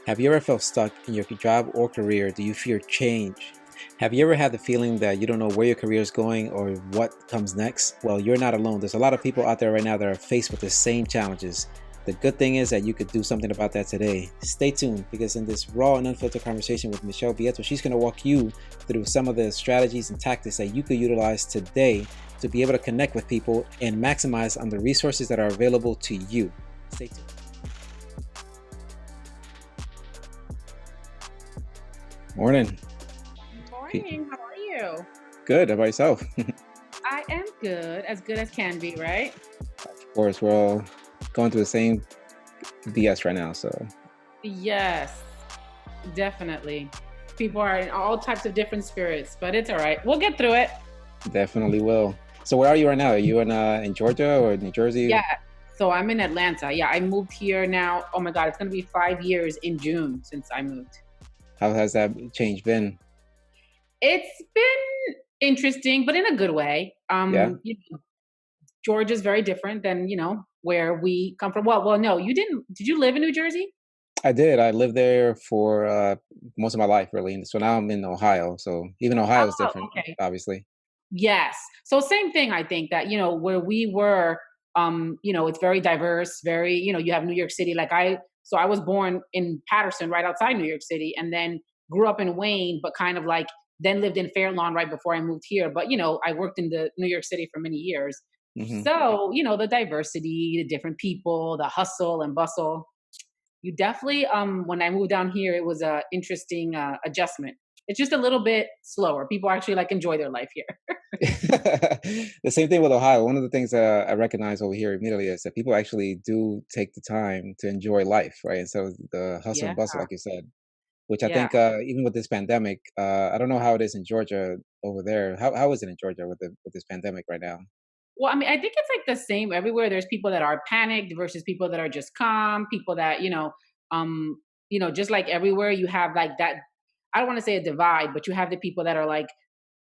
Have you ever felt stuck in your job or career? Do you fear change? Have you ever had the feeling that you don't know where your career is going or what comes next? Well, you're not alone. There's a lot of people out there right now that are faced with the same challenges. The good thing is that you could do something about that today. Stay tuned because in this raw and unfiltered conversation with Michelle Beato, she's going to walk you through some of the strategies and tactics that you could utilize today to be able to connect with people and maximize on the resources that are available to you. Stay tuned. Morning. Morning. How are you? Good. How about yourself? I am good, as can be, right? Of course, we're all going through the same BS right now, so Yes, definitely. People are in all types of different spirits, but it's all right. We'll get through it. definitely will. So where are you right now? Are you in Georgia or New Jersey? Yeah. So I'm in Atlanta. Yeah, I moved here now. Oh my God, it's going to be 5 years in June since I moved. How has that change been? It's been interesting, but in a good way. Yeah, Georgia's very different than, where we come from. Well, no, you didn't. Did you live in New Jersey? I did. I lived there for most of my life, really. And so now I'm in Ohio. So even Ohio is Oh, different, okay. obviously. Yes. So same thing, I think that, where we were, it's very diverse, very, you have New York City. So I was born in Patterson, right outside New York City, and then grew up in Wayne, but kind of like then lived in Fair Lawn right before I moved here. But, I worked in the New York City for many years. Hmm. So, the diversity, the different people, the hustle and bustle. You definitely, when I moved down here, it was a interesting adjustment. It's just a little bit slower. People actually like enjoy their life here. The same thing with Ohio. One of the things that I recognize over here immediately is that people actually do take the time to enjoy life, right? And so the hustle Yeah. and bustle, like you said, which I Yeah. think even with this pandemic, I don't know how it is in Georgia over there. How is it in Georgia with this pandemic right now? Well, I mean, I think it's like the same everywhere. There's people that are panicked versus people that are just calm, people that, just like everywhere you have like that. I don't want to say a divide, but you have the people that are like,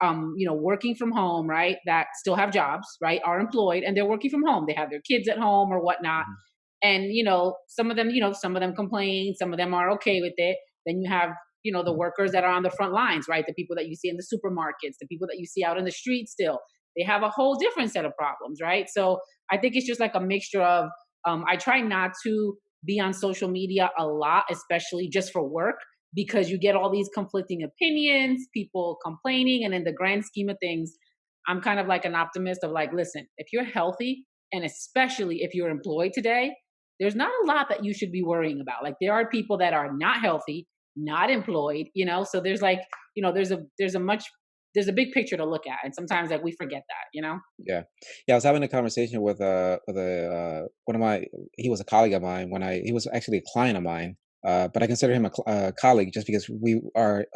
working from home, right? That still have jobs, right? Are employed and they're working from home. They have their kids at home or whatnot. Mhm. And, some of them complain, some of them are okay with it. Then you have, the workers that are on the front lines, right? The people that you see in the supermarkets, the people that you see out in the street still, they have a whole different set of problems, right? So I think it's just like a mixture of, I try not to be on social media a lot, especially just for work, because you get all these conflicting opinions, people complaining. And in the grand scheme of things, I'm kind of like an optimist of like, listen, if you're healthy, and especially if you're employed today, there's not a lot that you should be worrying about. Like there are people that are not healthy, not employed, so there's like, there's a big picture to look at. And sometimes like we forget that. Yeah, yeah. I was having a conversation with a one of my. He was a colleague of mine when he was actually a client of mine. But I consider him a colleague just because our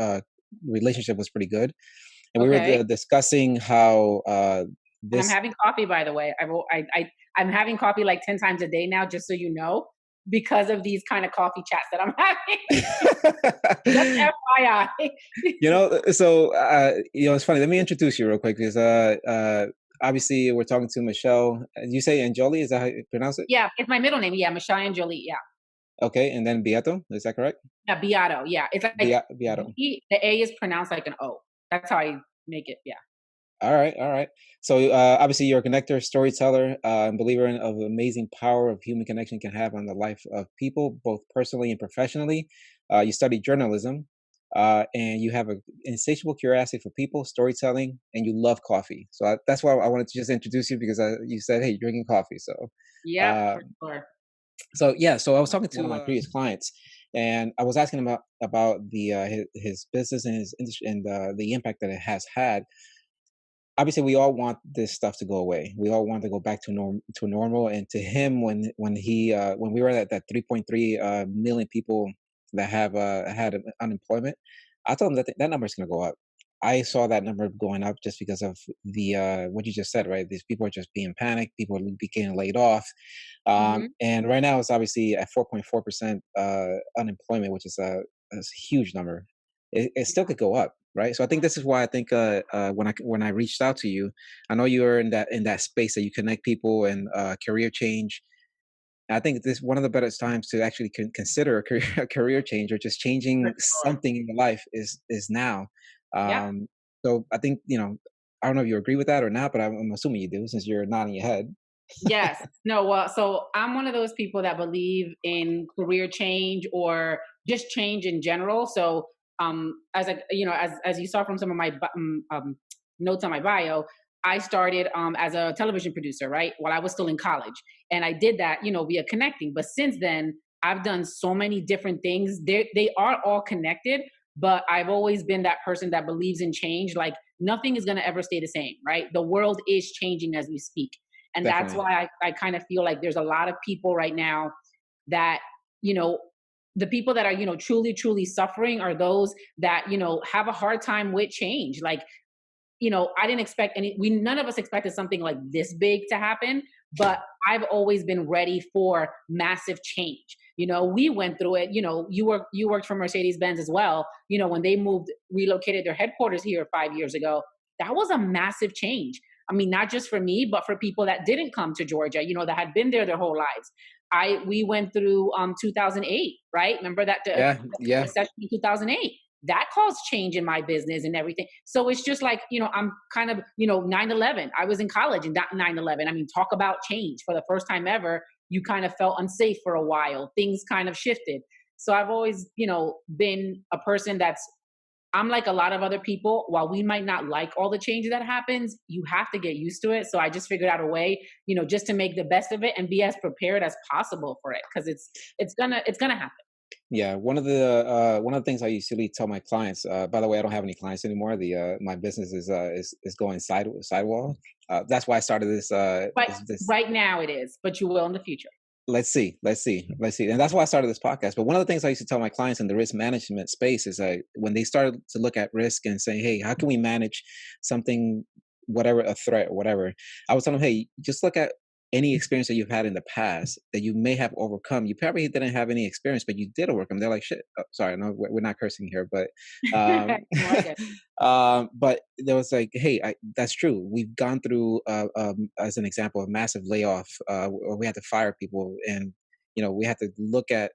relationship was pretty good, and we were Okay. discussing how And I'm this. having coffee, by the way. I'm having coffee like 10 times a day now, just so you know, because of these kind of coffee chats that I'm having. Just FYI. It's funny. Let me introduce you real quick because obviously we're talking to Michelle. You say Enjoli, is that how you pronounce it? Yeah, it's my middle name. Yeah, Michelle Enjoli. Yeah. Okay, and then Beato, is that correct? Yeah, Beato. Yeah. It's like Beato. The A is pronounced like an O. That's how I make it. Yeah. All right, all right. So obviously you're a connector, storyteller, and believer in of the amazing power of human connection can have on the life of people, both personally and professionally. You study journalism, and you have an insatiable curiosity for people, storytelling, and you love coffee. So that's why I wanted to just introduce you because you said, "Hey, you're drinking coffee." Yep, Uh, for sure. so I was talking to one of my previous clients, and I was asking him about the his business and his industry and the impact that it has had. Obviously we all want this stuff to go away. We all want to go back to normal. And to him, when we were at that 3.3 million people that have had unemployment, I told him that that number is going to go up. I saw that number going up just because of the what you just said, right? These people are just being panicked. People are getting laid off, Hmm. and right now it's obviously at 4.4% unemployment, which is a huge number. It still could go up, right? So I think this is why I think when I reached out to you, I know you're in that space that you connect people and career change. I think this one of the better times to actually consider a career, a career change or just For changing sure. something in your life is now. Yep. Um, so I think I don't know if you agree with that or not, but I'm assuming you do since you're nodding your head. Yes. No, well, so I'm one of those people that believe in career change or just change in general. So, as a, as you saw from some of my notes on my bio, I started as a television producer, right, while I was still in college, and I did that, via connecting. But since then, I've done so many different things. They are all connected, but I've always been that person that believes in change. Like nothing is going to ever stay the same, right? The world is changing as we speak. And that's Definitely. why I kind of feel like there's a lot of people right now that, you know, the people that are, truly, truly suffering are those that, have a hard time with change. Like, I didn't expect none of us expected something like this big to happen, but I've always been ready for massive change. We went through it. You worked for Mercedes Benz as well. When they relocated their headquarters here 5 years ago, that was a massive change. I mean, not just for me, but for people that didn't come to Georgia, that had been there their whole lives. We went through 2008, right? Remember that the Yeah, yeah. recession in 2008, that caused change in my business and everything. So it's just like, I'm kind of, 9/11. I was in college in 9/11. I mean, talk about change. For the first time ever, you kind of felt unsafe for a while. Things kind of shifted. So I've always, been a person I'm like a lot of other people. While we might not like all the change that happens, you have to get used to it. So I just figured out a way, just to make the best of it and be as prepared as possible for it, because it's gonna happen. Yeah, one of the things I usually tell my clients. By the way, I don't have any clients anymore. The my business is going sidewall. That's why I started this. But right now it is, but you will in the future. Let's see, and that's why I started this podcast. But one of the things I used to tell my clients in the risk management space is when they started to look at risk and say, "Hey, how can we manage something, whatever a threat or whatever?" I was telling them, "Hey, just look at any experience that you've had in the past that you may have overcome. You probably didn't have any experience, but you did overcome." They're like, "Shit, oh, sorry, no, we're not cursing here, but." No, I get. But there was like, hey, that's true. We've gone through, as an example, a massive layoff where we had to fire people, and we had to look at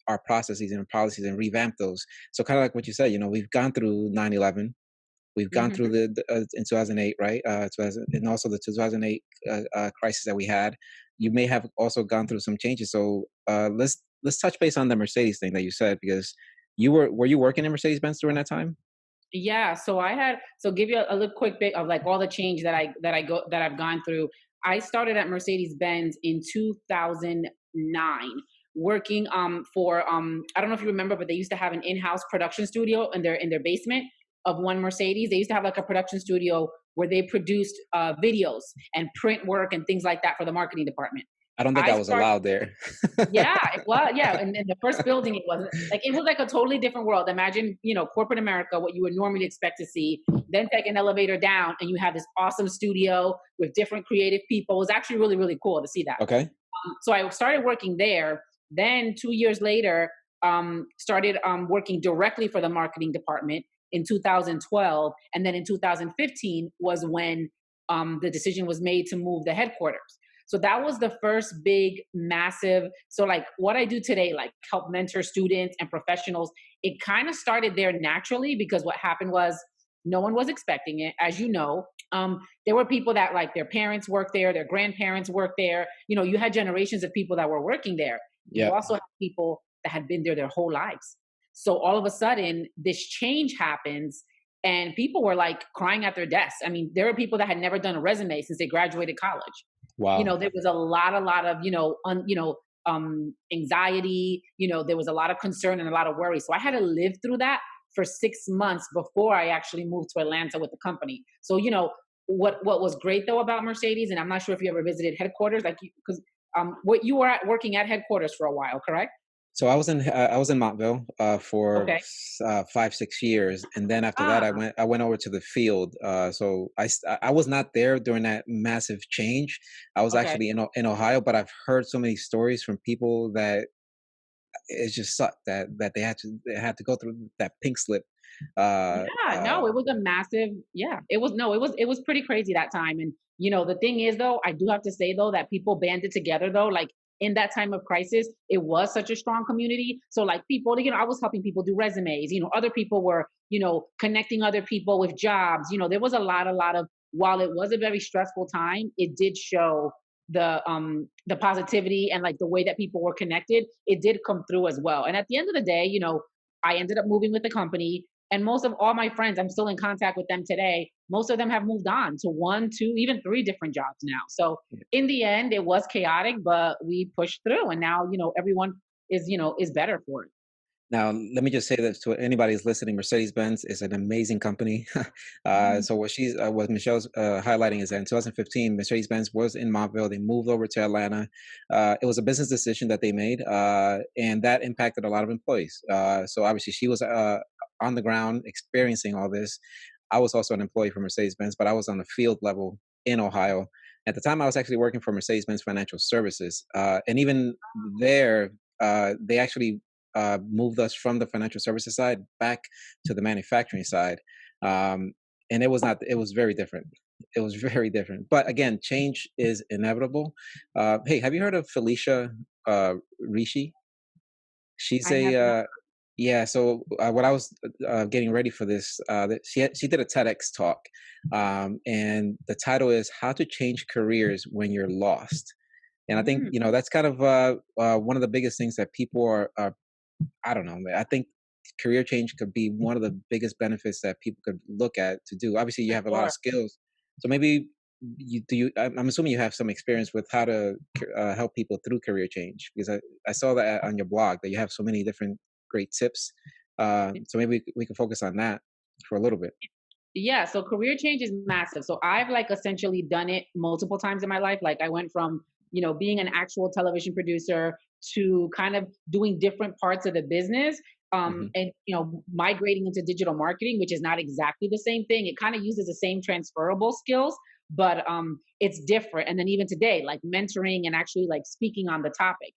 our processes and policies and revamp those. So kind of like what you said, we've gone through 9/11. We've gone through Mhm. in 2008, right? 2000, and also the 2008 crisis that we had. You may have also gone through some changes. So let's touch base on the Mercedes thing that you said, because were you working in Mercedes Benz during that time? Yeah, so give you a little quick bit of like all the change that I've gone through. I started at Mercedes Benz in 2009, working for I don't know if you remember, but they used to have an in-house production studio in their basement of one Mercedes. They used to have like a production studio where they produced videos and print work and things like that for the marketing department. I don't think I I was started allowed there. Yeah, it was. Yeah, and in the first building, it was like a totally different world. Imagine, corporate America, what you would normally expect to see. Then take an elevator down, and you have this awesome studio with different creative people. It was actually really, really cool to see that. Okay. So I started working there. Then 2 years later, started working directly for the marketing department in 2012, and then in 2015 was when the decision was made to move the headquarters. So that was the first big, massive. So like what I do today, like help mentor students and professionals, it kind of started there naturally, because what happened was no one was expecting it, as you know. There were people that like their parents worked there, their grandparents worked there. You had generations of people that were working there. You Yeah. also had people that had been there their whole lives. So all of a sudden, this change happens, and people were like crying at their desks. I mean, there were people that had never done a resume since they graduated college. Wow. There was a lot of anxiety. There was a lot of concern and a lot of worry. So I had to live through that for 6 months before I actually moved to Atlanta with the company. So what was great though about Mercedes, and I'm not sure if you ever visited headquarters, like because what you were working at headquarters for a while, correct? So I was in Montville for Okay. 5 6 years, and then after that Ah, I went over to the field. So I was not there during that massive change. I was okay. actually in Ohio, but I've heard so many stories from people that it just sucked that they had to go through that pink slip. Uh, Yeah, uh, no, it was a massive. Yeah, it was. No, it was pretty crazy that time. And the thing is though, I do have to say though that people banded together though. Like in that time of crisis, it was such a strong community. So like people, I was helping people do resumes, other people were, connecting other people with jobs. There was a lot of, while it was a very stressful time, it did show the positivity and like the way that people were connected. It did come through as well. And at the end of the day, I ended up moving with the company, and most of all my friends, I'm still in contact with them today. Most of them have moved on to one, two, even three different jobs now. So in the end, it was chaotic, but we pushed through, and now everyone is better for it. Now, let me just say this to anybody who's listening. Mercedes-Benz is an amazing company. Mhm. So what Michelle's highlighting is that in 2015, Mercedes-Benz was in Montville. They moved over to Atlanta. It was a business decision that they made, and that impacted a lot of employees. So obviously, she was on the ground experiencing all this. I was also an employee for Mercedes-Benz, but I was on the field level in Ohio. At the time, I was actually working for Mercedes-Benz Financial Services, and even there, they actually moved us from the financial services side back to the manufacturing side. And it was not, it was very different. It was very different. But again, change is inevitable. Hey, have you heard of Felicia Rishi? She's I have not. yeah. So when I was getting ready for this, she did a TEDx talk, and the title is "How to Change Careers When You're Lost." And I think Mm, that's kind of one of the biggest things that people are I don't know, man. I think career change could be one of the biggest benefits that people could look at to do. Obviously, you for have a lot of sure. skills, so maybe I'm assuming you have some experience with how to help people through career change because I saw that on your blog that you have so many different great tips. So maybe we can focus on that for a little bit. Yeah, so career change is massive. So I've like essentially done it multiple times in my life. Like I went from, being an actual television producer to kind of doing different parts of the business. Hmm. And migrating into digital marketing, which is not exactly the same thing. It kind of uses the same transferable skills, but it's different. And then even today, like mentoring and actually like speaking on the topic,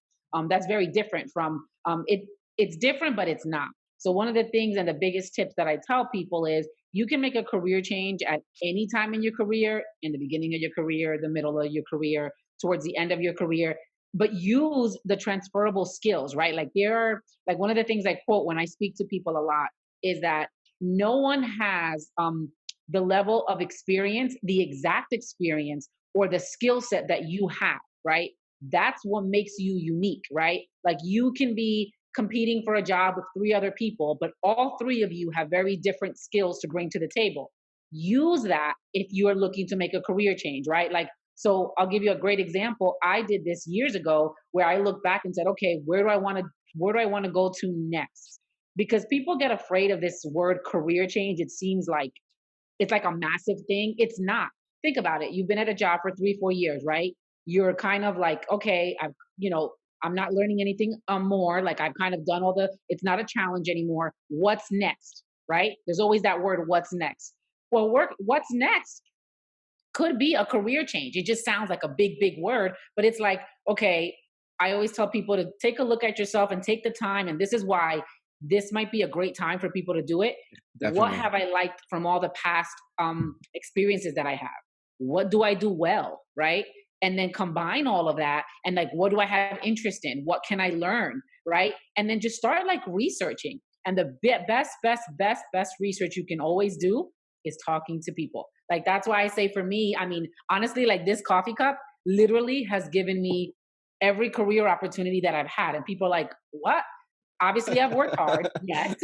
that's very different from it. It's different, but it's not. So one of the things and the biggest tips that I tell people is you can make a career change at any time in your career, in the beginning of your career, the middle of your career, towards the end of your career, but use the transferable skills, right? Like there are, like one of the things I quote when I speak to people a lot is that no one has the level of experience, the exact experience, or the skill set that you have, right? That's what makes you unique, right? Like you can be competing for a job with three other people, but all three of you have very different skills to bring to the table. Use that if you are looking to make a career change, right? Like, so I'll give you a great example. I did this years ago where I looked back and said, okay, where do I want to go to next? Because people get afraid of this word career change. It seems like it's like a massive thing. It's not. Think about it. You've been at a job for 3, 4 years, right? You're kind of like, okay, I'm not learning anything more. Like I've kind of done it's not a challenge anymore. What's next? Right? There's always that word, what's next? Well, what's next could be a career change. It just sounds like a big, big word, but it's like, okay, I always tell people to take a look at yourself and take the time. And this is why this might be a great time for people to do it. What Definitely. have I liked from all the past experiences that I have? What do I do well? Right. And then combine all of that and like, what do I have interest in? What can I learn? Right. And then just start like researching. And the best research you can always do is talking to people. Like that's why I say for me, I mean, honestly, like this coffee cup literally has given me every career opportunity that I've had. And people are like, what? Obviously, I've worked hard, yes.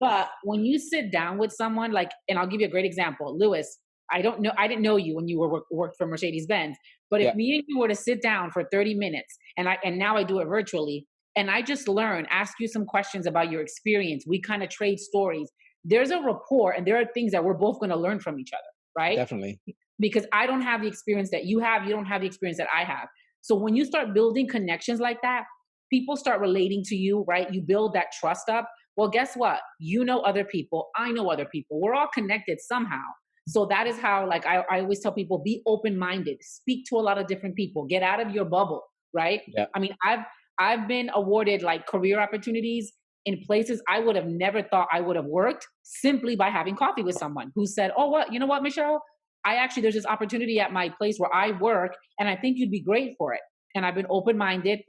But when you sit down with someone, like, and I'll give you a great example, Lewis. I didn't know you when you worked for Mercedes Benz. But if Yeah. me and you were to sit down for 30 minutes, and now I do it virtually, and I just learn, ask you some questions about your experience, we kind of trade stories. There's a rapport, and there are things that we're both going to learn from each other, right? Definitely. Because I don't have the experience that you have, you don't have the experience that I have. So when you start building connections like that, people start relating to you, right? You build that trust up. Well, guess what? You know other people, I know other people. We're all connected somehow. So that is how, like, I always tell people, be open minded, speak to a lot of different people, get out of your bubble, right? Yeah. I mean, I've been awarded like career opportunities in places I would have never thought I would have worked simply by having coffee with someone who said, "Oh, what, you know what, Michelle? I actually, there's this opportunity at my place where I work, and I think you'd be great for it." and I've been open minded,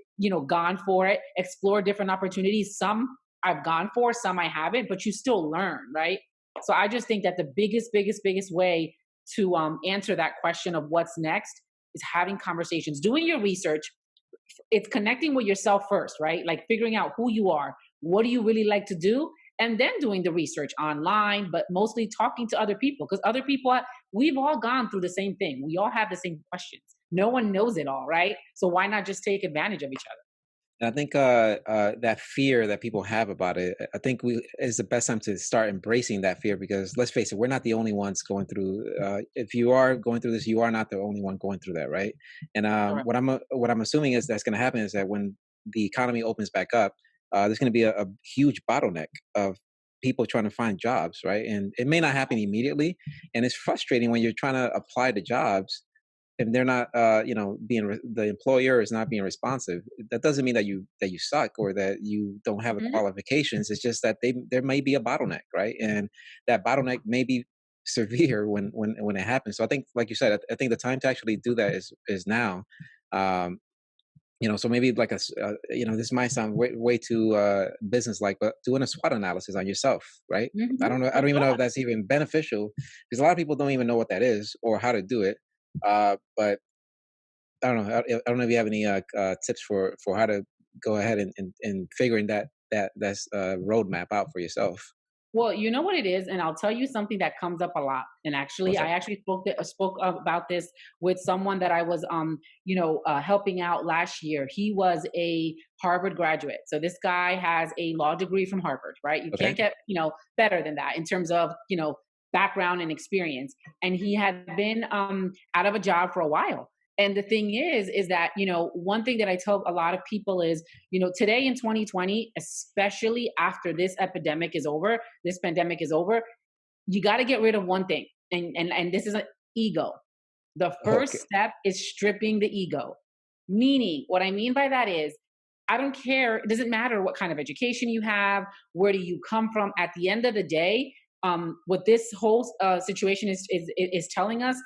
gone for it, explore different opportunities. Some I've gone for, some I haven't, but you still learn, right? So I just think that the biggest way to answer that question of what's next is having conversations, doing your research. It's connecting with yourself first, right? Like figuring out who you are, what do you really like to do, and then doing the research online, but mostly talking to other people, because other people, we've all gone through the same thing. We all have the same questions. No one knows it all, right? So why not just take advantage of each other? And I think that fear that people have about it, I think we is the best time to start embracing that fear, because let's face it, we're not the only ones going through. If you are going through this, you are not the only one going through that, right? And Correct. what I'm assuming is that's going to happen is that when the economy opens back up, there's going to be a huge bottleneck of people trying to find jobs, right? And it may not happen immediately, and it's frustrating when you're trying to apply to jobs if they're not the employer is not being responsive. That doesn't mean that you suck or that you don't have the Mhm. qualifications. It's just that there may be a bottleneck, right? And that bottleneck may be severe when it happens. So I think, like you said, I think the time to actually do that is now. um so maybe like this might sound way too business like, but doing a SWOT analysis on yourself, right? I Mhm. don't know, I For don't even know if sure. that's even beneficial, because a lot of people don't even know what that is or how to do it. But I don't know. I don't know if you have any tips for how to go ahead and figuring that's roadmap out for yourself. Well, you know what it is, and I'll tell you something that comes up a lot. And actually, What's I up? actually spoke about this with someone that I was, helping out last year. He was a Harvard graduate, so this guy has a law degree from Harvard, right? You can't Okay. get better than that in terms of background and experience. And he had been out of a job for a while. And the thing is that one thing that I tell a lot of people is, today in 2020, especially after this epidemic is over, this pandemic is over, you got to get rid of one thing. And this is an ego. The first Okay. step is stripping the ego. Meaning, what I mean by that is, I don't care, it doesn't matter what kind of education you have, where do you come from. At the end of the day, what this whole situation is telling us,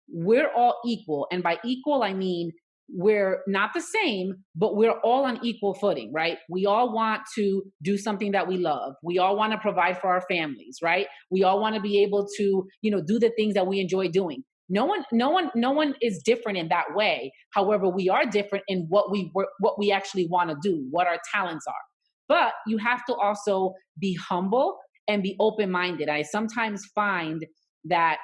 we're all equal. And by equal, I mean we're not the same, but we're all on equal footing, right? We all want to do something that we love. We all want to provide for our families, right? We all want to be able to, do the things that we enjoy doing. No one is different in that way. However, we are different in what we actually want to do, what our talents are. But you have to also be humble and be open minded. I sometimes find that,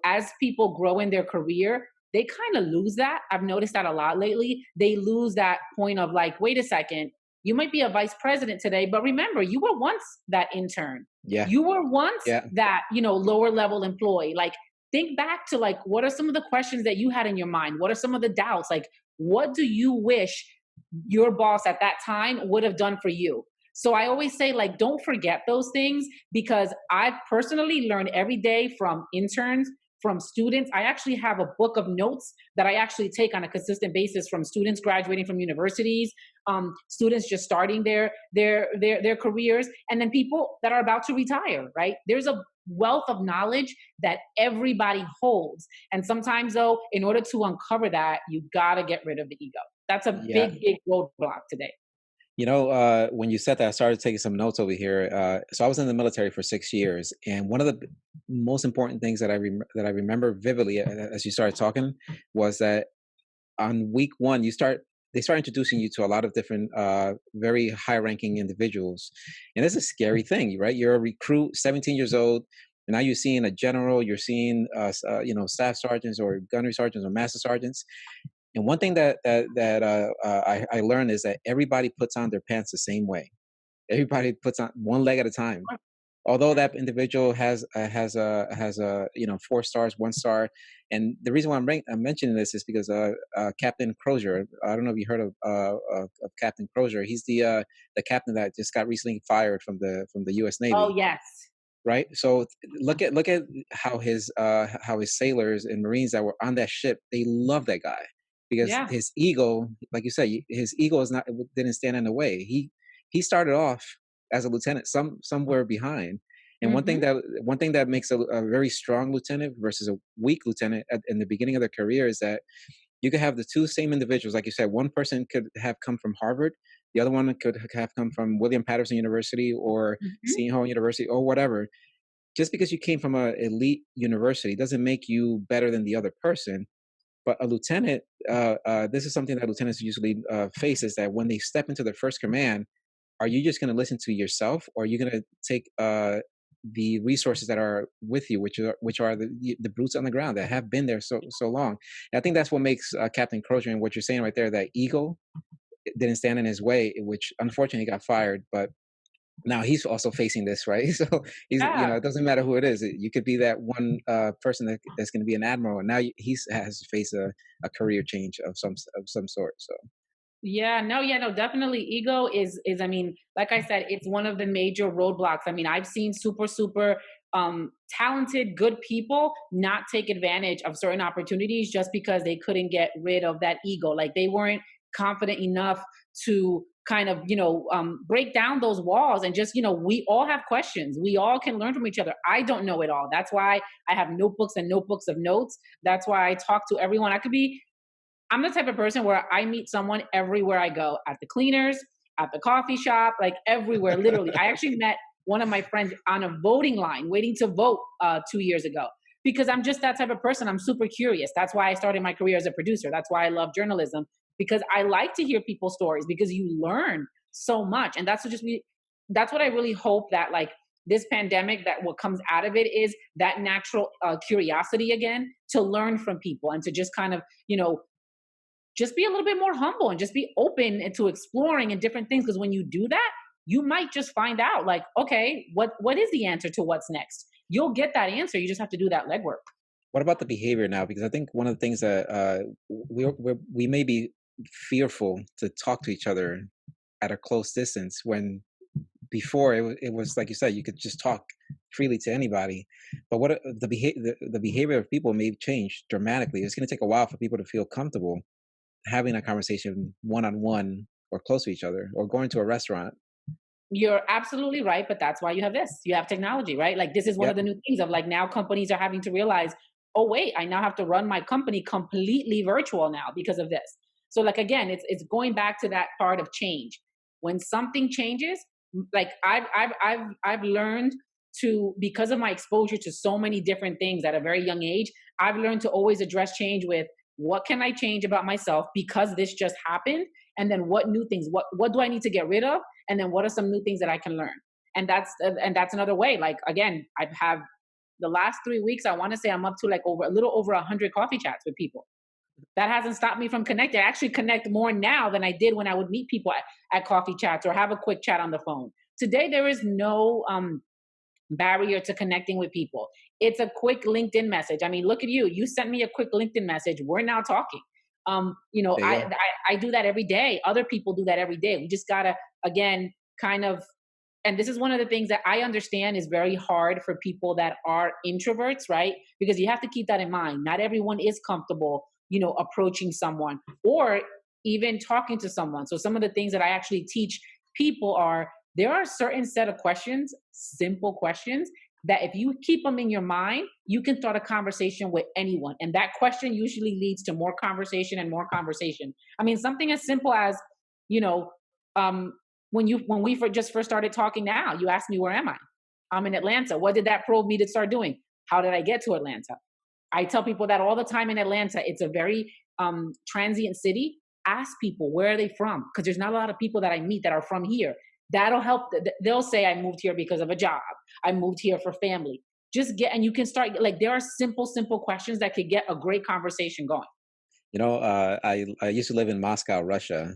as people grow in their career, they kind of lose that. I've noticed that a lot lately. They lose that point of like, wait a second, you might be a vice president today, but remember, you were once that intern. Yeah. You were once Yeah. that, lower level employee. Like, think back to like, what are some of the questions that you had in your mind? What are some of the doubts? Like, what do you wish your boss at that time would have done for you? So I always say, like, don't forget those things, because I've personally learned every day from interns, from students. I actually have a book of notes that I actually take on a consistent basis from students graduating from universities, students just starting their careers, and then people that are about to retire. Right? There's a wealth of knowledge that everybody holds, and sometimes, though, in order to uncover that, you gotta get rid of the ego. That's a Yeah. big roadblock today. When you said that, I started taking some notes over here. So I was in the military for 6 years, and one of the most important things that I remember vividly as you started talking was that on week one, they start introducing you to a lot of different, very high-ranking individuals, and it's a scary thing, right? You're a recruit, 17 years old, and now you're seeing a general, you're seeing, staff sergeants or gunnery sergeants or master sergeants. And one thing I learned is that everybody puts on their pants the same way. Everybody puts on one leg at a time. Although that individual has 4 stars, 1 star, and the reason why I'm mentioning this is because Captain Crozier. I don't know if you heard of Captain Crozier. He's the captain that just got recently fired from the U.S. Oh Navy, yes, right? So look at how his sailors and Marines that were on that ship, they love that guy because yeah. his ego, like you said, his ego is not didn't stand in the way. He started off as a lieutenant, somewhere behind. And Hmm. one thing that makes a very strong lieutenant versus a weak lieutenant in the beginning of their career is that You could have the two same individuals, like you said. One person could have come from Harvard, the other one could have come from William Patterson University or Mhm. Seton Hall University or whatever. Just because you came from a elite university doesn't make you better than the other person. But a lieutenant, this is something that lieutenants usually face, is that when they step into their first command, are you just going to listen to yourself, or are you going to take the resources that are with you, which are the brutes on the ground that have been there so long? And I think that's what makes Captain Crozier, and what you're saying right there, that ego didn't stand in his way, which unfortunately got fired. But now he's also facing this, right? So he's, Yeah. it doesn't matter who it is. You could be that one person that's going to be an admiral, and now he has to face a career change of some sort. So Yeah, no, yeah, no, definitely ego is I mean, like I said, it's one of the major roadblocks. I mean, I've seen super talented good people not take advantage of certain opportunities just because they couldn't get rid of that ego. Like they weren't confident enough to kind of, break down those walls and just, we all have questions. We all can learn from each other. I don't know it all. That's why I have notebooks and notebooks of notes. That's why I talk to everyone. I'm the type of person where I meet someone everywhere I go, at the cleaners, at the coffee shop, like everywhere, literally. I actually met one of my friends on a voting line waiting to vote 2 years ago because I'm just that type of person. I'm super curious. That's why I started my career as a producer. That's why I love journalism, because I like to hear people's stories because you learn so much. And that's what I really hope that, like, this pandemic, that what comes out of it is that natural curiosity again, to learn from people and to just kind of, just be a little bit more humble and just be open and to exploring and different things, because when you do that, you might just find out, like, okay, what is the answer to what's next? You'll get that answer, you just have to do that legwork. what about the behavior now? Because I think one of the things that we may be fearful to talk to each other at a close distance, when before it was like you said, you could just talk freely to anybody. But the behavior of people may change dramatically. It's going to take a while for people to feel comfortable having a conversation one on one or close to each other, or going to a restaurant. You're absolutely right, but that's why you have this. You have technology, right? Like, this is one of Yep. the new things of, like, now companies are having to realize, oh wait, I now have to run my company completely virtual now because of this. So, like, again, it's going back to that part of change. When something changes, like I've learned to, because of my exposure to so many different things at a very young age, I've learned to always address change with, what can I change about myself because this just happened? And then what new things, what do I need to get rid of? And then what are some new things that I can learn? And that's another way. Like, again, I've have the last 3 weeks, I want to say I'm up to like over a little over 100 coffee chats with people. That hasn't stopped me from connecting. I actually connect more now than I did when I would meet people at coffee chats or have a quick chat on the phone. Today there is no barrier to connecting with people. It's a quick LinkedIn message. I mean, look at you. You sent me a quick LinkedIn message. We're now talking. There you go. I do that every day. Other people do that every day. We just gotta, again, kind of, and this is one of the things that I understand is very hard for people that are introverts, right? Because you have to keep that in mind. Not everyone is comfortable, approaching someone or even talking to someone. So some of the things that I actually teach people are, there are certain set of questions, simple questions, that if you keep them in your mind, you can start a conversation with anyone. And that question usually leads to more conversation and more conversation. I mean, something as simple as, you know, um, when we just first started talking now, you asked me, where am I? I'm in Atlanta. What did that probe me to start doing? How did I get to Atlanta? I tell people that all the time in Atlanta. It's a very transient city. Ask people, where are they from? Because there's not a lot of people that I meet that are from here. That'll help. They'll say, I moved here because of a job. I moved here for family. And you can start, like, there are simple questions that could get a great conversation going. I used to live in Moscow, Russia,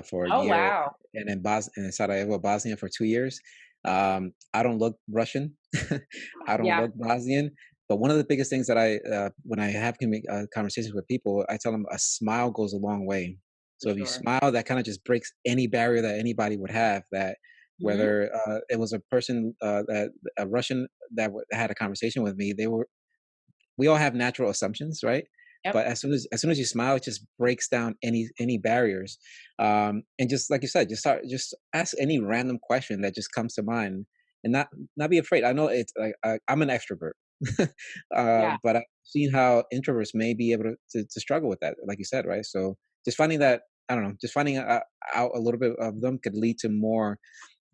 for a Oh, year, wow. and in Sarajevo, Bosnia, for 2 years. I don't look Russian. I don't Yeah, look Bosnian. But one of the biggest things that when I have conversations with people, I tell them a smile goes a long way. for So if you sure. smile, that kind of just breaks any barrier that anybody would have. That Hmm. whether it was a person that a Russian that had a conversation with me, we all have natural assumptions, right? Yep. But as soon as you smile, it just breaks down any barriers. And just like you said, just ask any random question that just comes to mind, and not be afraid. I know it's like I'm an extrovert, Yeah. but seen how introverts may be able to struggle with that, like you said, right? So just finding that, I don't know, just finding out a little bit of them could lead to more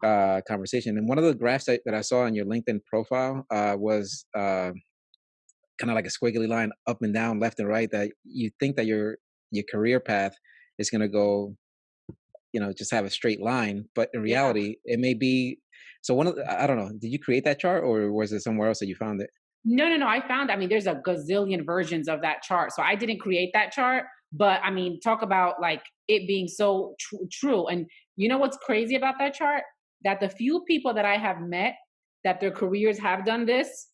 conversation. And one of the graphs that I saw on your LinkedIn profile was kind of like a squiggly line up and down, left and right, that you think that your career path is going to go, just have a straight line, but in Yeah. reality, it may be. So I don't know, did you create that chart or was it somewhere else that you found it? No, no, no. I found, I mean, there's a gazillion versions of that chart. So I didn't create that chart, but I mean, talk about like it being so true. And you know what's crazy about that chart? That the few people that I have met that their careers have done this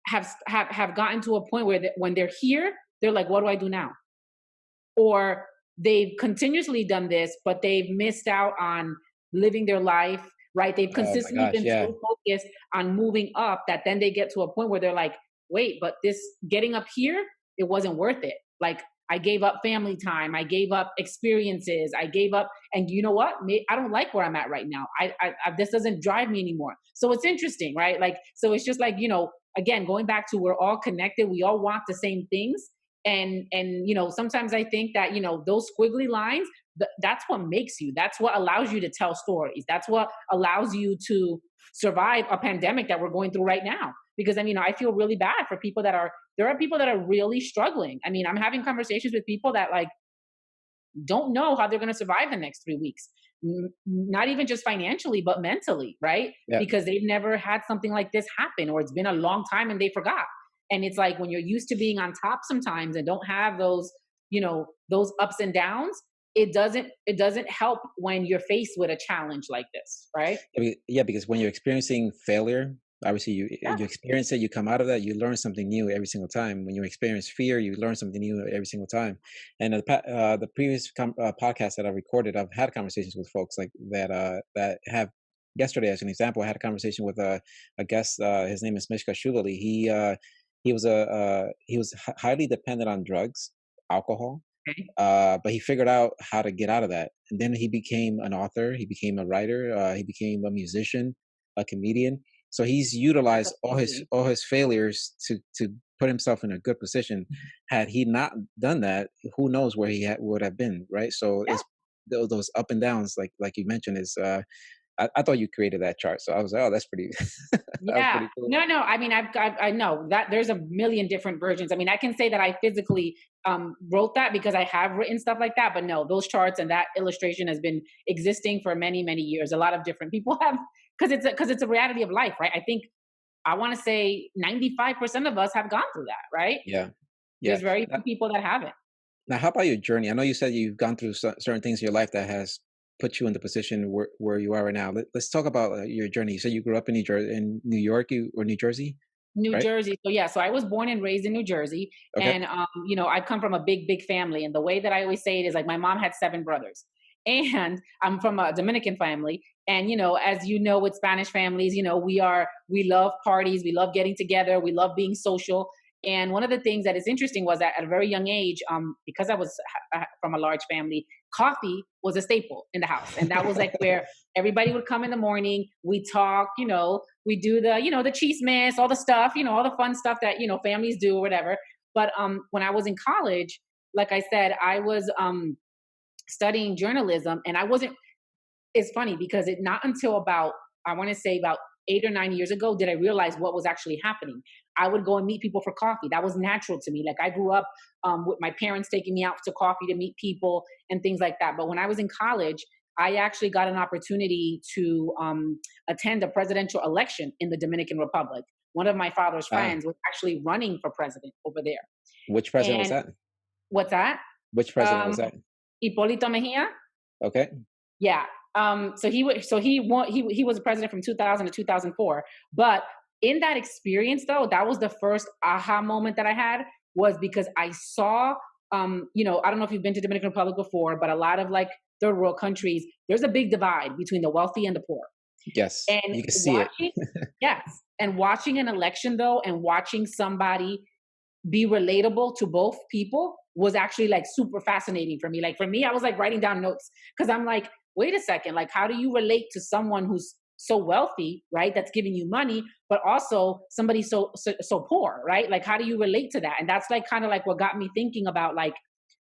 have gotten to a point where when they're here, they're like, what do I do now? Or they've continuously done this, but they've missed out on living their life, right? They've Oh my consistently gosh, been yeah. so focused on moving up that then they get to a point where they're like, wait, but this getting up here, it wasn't worth it. Like, I gave up family time, I gave up experiences, I gave up, and you know what? I don't like where I'm at right now. This doesn't drive me anymore. So it's interesting, right? Like, so it's just like, again, going back to we're all connected, we all want the same things, and sometimes I think that those squiggly lines, that's what makes you, that's what allows you to tell stories, that's what allows you to survive a pandemic that we're going through right now. Because I mean, I feel really bad for people that are, there are people that are really struggling. I mean, I'm having conversations with people that like don't know how they're going to survive the next 3 weeks. Not even just financially, but mentally, right? Yeah. Because they've never had something like this happen, or it's been a long time and they forgot. And it's like when you're used to being on top sometimes and don't have those ups and downs, it doesn't help when you're faced with a challenge like this, right? Yeah, because when you're experiencing failure, obviously Yeah. you experience it, you come out of that, you learn something new every single time. When you experience fear, you learn something new every single time. And the previous podcast that I recorded, I've had conversations with folks like that that have. Yesterday, as an example, I had a conversation with a guest. His name is Mishka Shulali. He was highly dependent on drugs, alcohol, Okay. but he figured out how to get out of that. And then he became an author, he became a writer, he became a musician, a comedian. So he's That's utilized amazing. all his failures to put himself in a good position. Had he not done that, who knows where would have been, right? So Yeah. it's those up and downs, like you mentioned, is I thought you created that chart, so I was like, oh, that's pretty, that was Yeah. pretty cool. No, no. I mean, I know that there's a million different versions. I mean, I can say that I physically wrote that because I have written stuff like that. But no, those charts and that illustration has been existing for many, many years. A lot of different people have, because it's a reality of life, right? I think I want to say 95% of us have gone through that, right? Yeah, yeah. There's very few people that haven't. Now, how about your journey? I know you said you've gone through certain things in your life that has put you in the position where you are right now. Let's talk about your journey. You said you grew up in New York, or New Jersey, New right? Jersey. So yeah, so I was born and raised in New Jersey, Okay. and I come from a big, big family. And the way that I always say it is like my mom had 7 brothers, and I'm from a Dominican family. And as you know, with Spanish families, we love parties, we love getting together, we love being social. And one of the things that is interesting was that at a very young age, because I was from a large family, coffee was a staple in the house, and that was like where everybody would come in the morning. We talk, we do the cheese mess, all the stuff, all the fun stuff that families do or whatever. But when I was in college, like I said, I was studying journalism, and I wasn't. It's funny because it not until about, I want to say about 8 or 9 years ago, did I realize what was actually happening. I would go and meet people for coffee. That was natural to me. Like I grew up with my parents taking me out to coffee to meet people and things like that. But when I was in college, I actually got an opportunity to attend a presidential election in the Dominican Republic. One of my father's Ah, friends was actually running for president over there. which president was And that? what's that? Which president Um, was that? Hipólito Mejia. Okay. Yeah. So he was a president from 2000 to 2004. But in that experience, though, that was the first aha moment that I had, was because I saw, I don't know if you've been to Dominican Republic before, but a lot of like third world countries, there's a big divide between the wealthy and the poor. Yes, And you can see it. watching, yes, and watching an election though, and watching somebody be relatable to both people was actually like super fascinating for me. Like for me, I was like writing down notes because I'm like, wait a second, like how do you relate to someone who's so wealthy, right? That's giving you money, but also somebody so poor, right? Like, how do you relate to that? And that's like kind of like what got me thinking about like,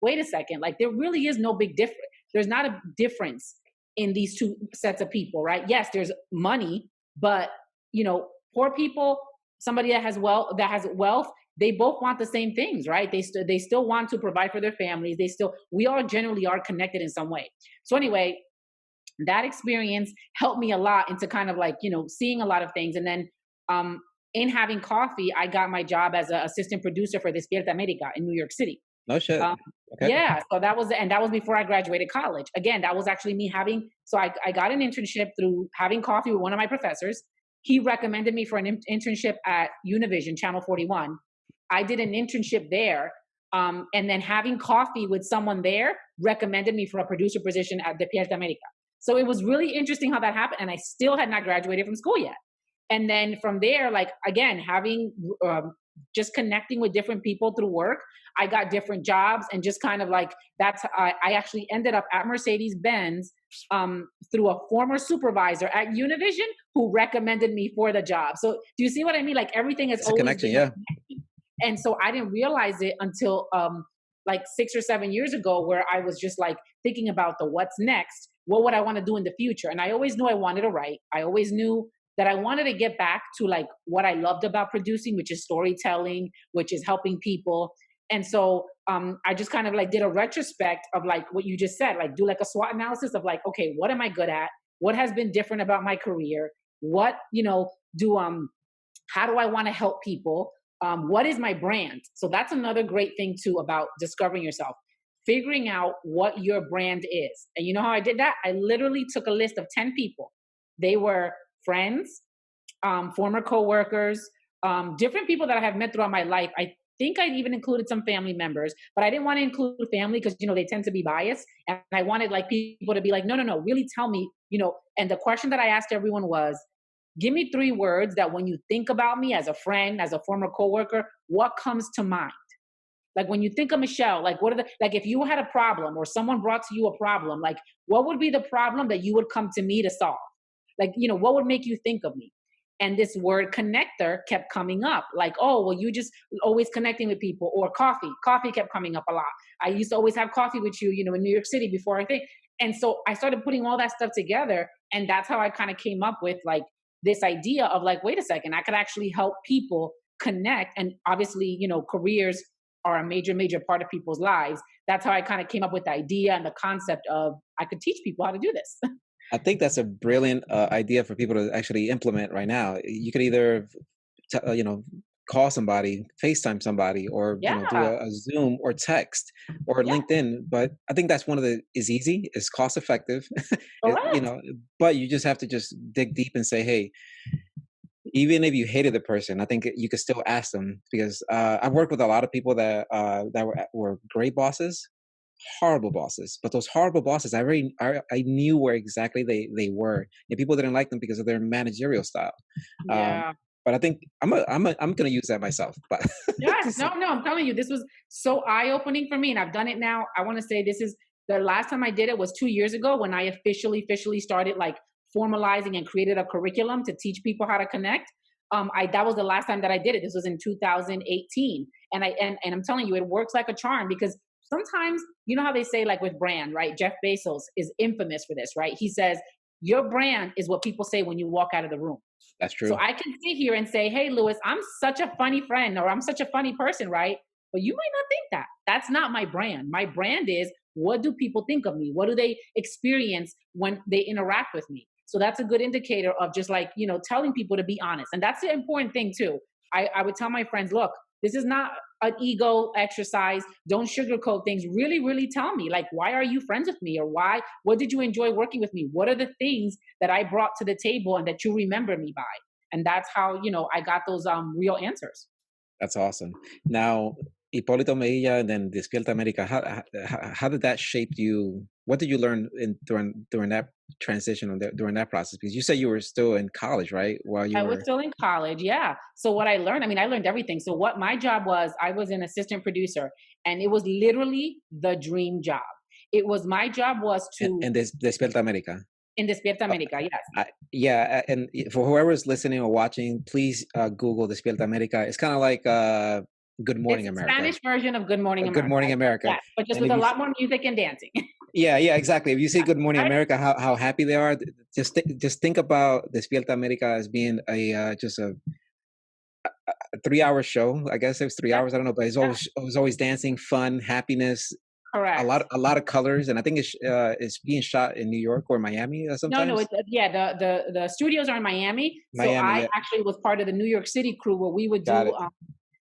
wait a second, like there really is no big difference. There's not a difference in these two sets of people, right? Yes, there's money, but poor people, somebody that has wealth, they both want the same things, right? They still want to provide for their families. We all generally are connected in some way. So anyway, that experience helped me a lot into kind of like seeing a lot of things. And then in having coffee, I got my job as an assistant producer for Despierta America in New York City. No shit. um, Okay. yeah, so that was before I graduated college. Again, that was actually me having, so I got an internship through having coffee with one of my professors. He recommended me for an internship at Univision Channel 41. I did an internship there. And then having coffee with someone there recommended me for a producer position at Despierta America. So it was really interesting how that happened. And I still had not graduated from school yet. And then from there, like, again, having just connecting with different people through work, I got different jobs, and just kind of like I actually ended up at Mercedes Benz through a former supervisor at Univision who recommended me for the job. So do you see what I mean? Like, everything has It's a always connection, been a yeah. connection. And so I didn't realize it until like 6 or 7 years ago, where I was just like thinking about the what's next. What would I want to do in the future? And I always knew I wanted to write. I always knew that I wanted to get back to like what I loved about producing, which is storytelling, which is helping people. And so I just kind of like did a retrospect of like what you just said, like do like a SWOT analysis of like, okay, what am I good at? What has been different about my career? What, how do I want to help people? What is my brand? So that's another great thing too about discovering yourself, figuring out what your brand is. And you know how I did that? I literally took a list of 10 people. They were friends, former coworkers, different people that I have met throughout my life. I think I even included some family members, but I didn't want to include family because they tend to be biased, and I wanted like people to be like, no, really tell me, And the question that I asked everyone was, give me 3 words that when you think about me as a friend, as a former coworker, what comes to mind? Like when you think of Michelle, like like if you had a problem or someone brought to you a problem, like what would be the problem that you would come to me to solve? Like, what would make you think of me? And this word connector kept coming up. Like, oh, well, you just always connecting with people. Or coffee. Coffee kept coming up a lot. I used to always have coffee with you, in New York City before I think. And so I started putting all that stuff together. And that's how I kind of came up with like this idea of like, wait a second, I could actually help people connect. And obviously, careers are a major, major part of people's lives. That's how I kind of came up with the idea and the concept of I could teach people how to do this. I think that's a brilliant idea for people to actually implement right now. You could either, call somebody, FaceTime somebody, or do Yeah. a Zoom or text or Yeah. LinkedIn. But I think that's one of is easy, is cost effective, Correct. But you just have to just dig deep and say, hey, even if you hated the person, I think you could still ask them, because I've worked with a lot of people that were great bosses, horrible bosses, but those horrible bosses, I knew where exactly they were, and people didn't like them because of their managerial style. Um, Yeah. but I think I'm gonna use that myself. But Yes. No, no, I'm telling you, this was so eye-opening for me. And I've done it now. I want to say this is the last time I did it was 2 years ago, when I officially started like formalizing and created a curriculum to teach people how to connect. That was the last time that I did it. This was in 2018. And I'm telling you, it works like a charm, because sometimes, you know how they say, like with brand, right? Jeff Bezos is infamous for this, right? He says, your brand is what people say when you walk out of the room. that's So true. I can sit here and say, hey, Lewis, I'm such a funny friend, or I'm such a funny person, right? But you might not think that. That's not my brand. My brand is, what do people think of me? What do they experience when they interact with me? So that's a good indicator of just like, telling people to be honest. And that's the important thing too. I would tell my friends, look, this is not an ego exercise. Don't sugarcoat things. Really, really tell me, like, why are you friends with me? Or what did you enjoy working with me? What are the things that I brought to the table and that you remember me by? And that's how, I got those real answers. That's awesome. Now, Hipólito Mejia and then Despierta America, how did that shape you? What did you learn during that transition, during that process? Because you said you were still in college, right? While you I was were still in college, yeah. So what I learned, I mean, I learned everything. So what my job was, I was an assistant producer, and it was literally the dream job. It was my job was to and Despierta America. In Despierta America, yes. Yeah, and for whoever's listening or watching, please Google Despierta America. It's kind of like Good Morning It's a America. Spanish version of Good Morning Good America. Morning America. Yes, but just And with if a you, lot more music and dancing. yeah, yeah, exactly. If you say Good Morning Right? America, how happy they are. Just think about Despierta America as being a just a 3 hour show. I guess it was three Yeah, hours. I don't know, but yeah, it was always dancing, fun, happiness, correct. a lot of colors. And I think it's being shot in New York or Miami No, no, sometimes. yeah, the studios are in Miami. So Miami, I yeah, actually was part of the New York City crew where we would got do it.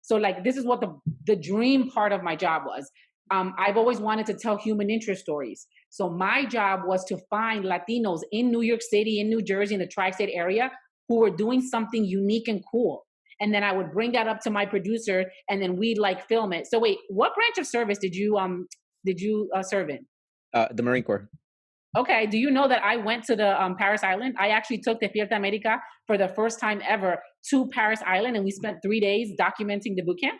so like this is what the dream part of my job was. I've always wanted to tell human interest stories. So my job was to find Latinos in New York City, in New Jersey, in the tri-state area who were doing something unique and cool. And then I would bring that up to my producer and then we'd like film it. So wait, what branch of service did you serve in? The Marine Corps. Okay. Do you know that I went to the Parris Island? I actually took the Despierta America for the first time ever to Parris Island, and we spent 3 days documenting the boot camp.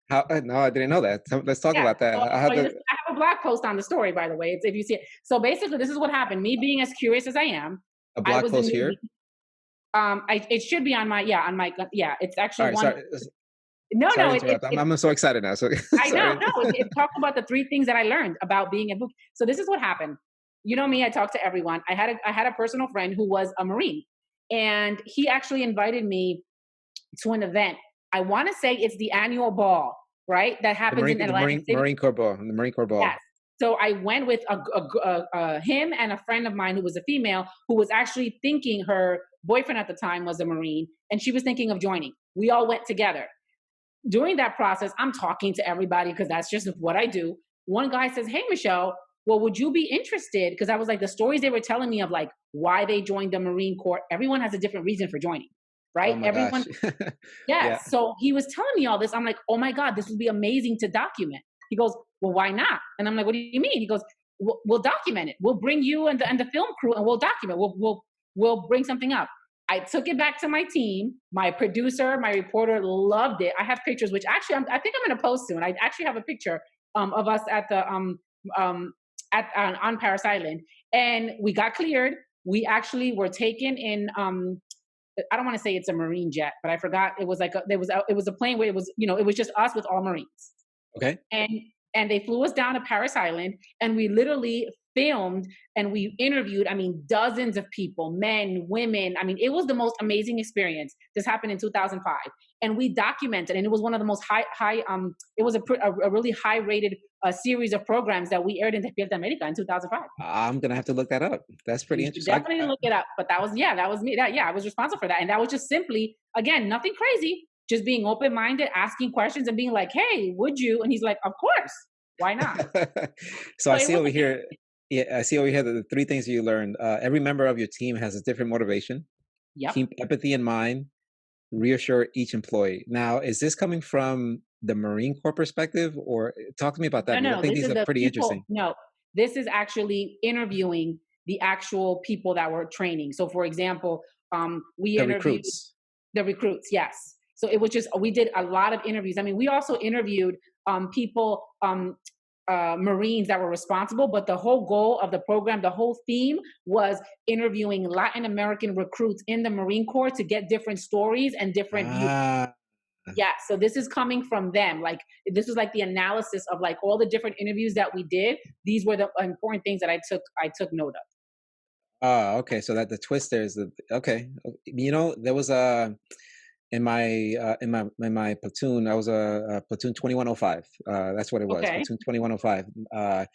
How? No, I didn't know that. So let's talk Yeah. about that. So, I have so to I have a blog post on the story, by the way. It's, if you see it. So basically, this is what happened. Me being as curious as I am, a I blog was a post newbie. here. It should be on my yeah. It's All actually right, one. sorry, No, sorry no. to interrupt. It I'm so excited now. So I know, sorry. no, it talks about the 3 things that I learned about being a book. So this is what happened. You know me, I talk to everyone. I had a personal friend who was a Marine, and he actually invited me to an event. I want to say it's the annual ball, right? That happens in Atlantic City. Marine Corps ball, the Marine Corps Yes. ball. So I went with him and a friend of mine who was a female who was actually thinking her boyfriend at the time was a Marine, and she was thinking of joining. We all went together. During that process, I'm talking to everybody because that's just what I do. One guy says, "Hey, Michelle, well, would you be interested?" Because I was like, the stories they were telling me of like why they joined the Marine Corps, everyone has a different reason for joining, Oh right? my gosh. Everyone, yes. Yeah. So he was telling me all this. I'm like, oh my God, this would be amazing to document. He goes, well, why not? And I'm like, what do you mean? He goes, we'll document it. We'll bring you and the film crew and we'll document. We'll bring something up. I took it back to my team. My producer, my reporter loved it. I have pictures, which actually I think I'm going to post soon. I actually have a picture of us at the um, on Parris Island, and we got cleared. We actually were taken in. I don't want to say it's a Marine jet, but I forgot it was like it was a plane where it was it was just us with all Marines, Okay. and they flew us down to Parris Island, and we literally filmed and we interviewed, I mean, dozens of people, men, women. I mean, it was the most amazing experience. This happened in 2005, and we documented, and it was one of the most high it was a really high rated series of programs that we aired in Despierta America in 2005. I'm gonna have to look that up. That's pretty You should interesting. definitely look it up. But that was me. That, yeah, I was responsible for that. And that was just simply, again, nothing crazy, just being open minded, asking questions and being like, hey, would you? And he's like, of course. Why not? So So I it see was over like, here. Yeah, I see over here the 3 things you learned. Every member of your team has a different motivation. yep. Keep empathy in mind. Reassure each employee. Now, is this coming from the Marine Corps perspective, or talk to me about that No, because I no, think this these is are the pretty people. interesting. No, this is actually interviewing the actual people that were training. So, for example, we The interviewed recruits. the recruits. Yes. So it was just we did a lot of interviews. I mean, we also interviewed people, Marines that were responsible. But the whole goal of the program, the whole theme was interviewing Latin American recruits in the Marine Corps to get different stories and different views. Ah, Yeah, so this is coming from them. Like this was like the analysis of like all the different interviews that we did. These were the important things that I took note of. okay. So that the twist there is the okay. There was a in my platoon. I was a platoon 2105. That's what it was. Okay. Platoon 2105.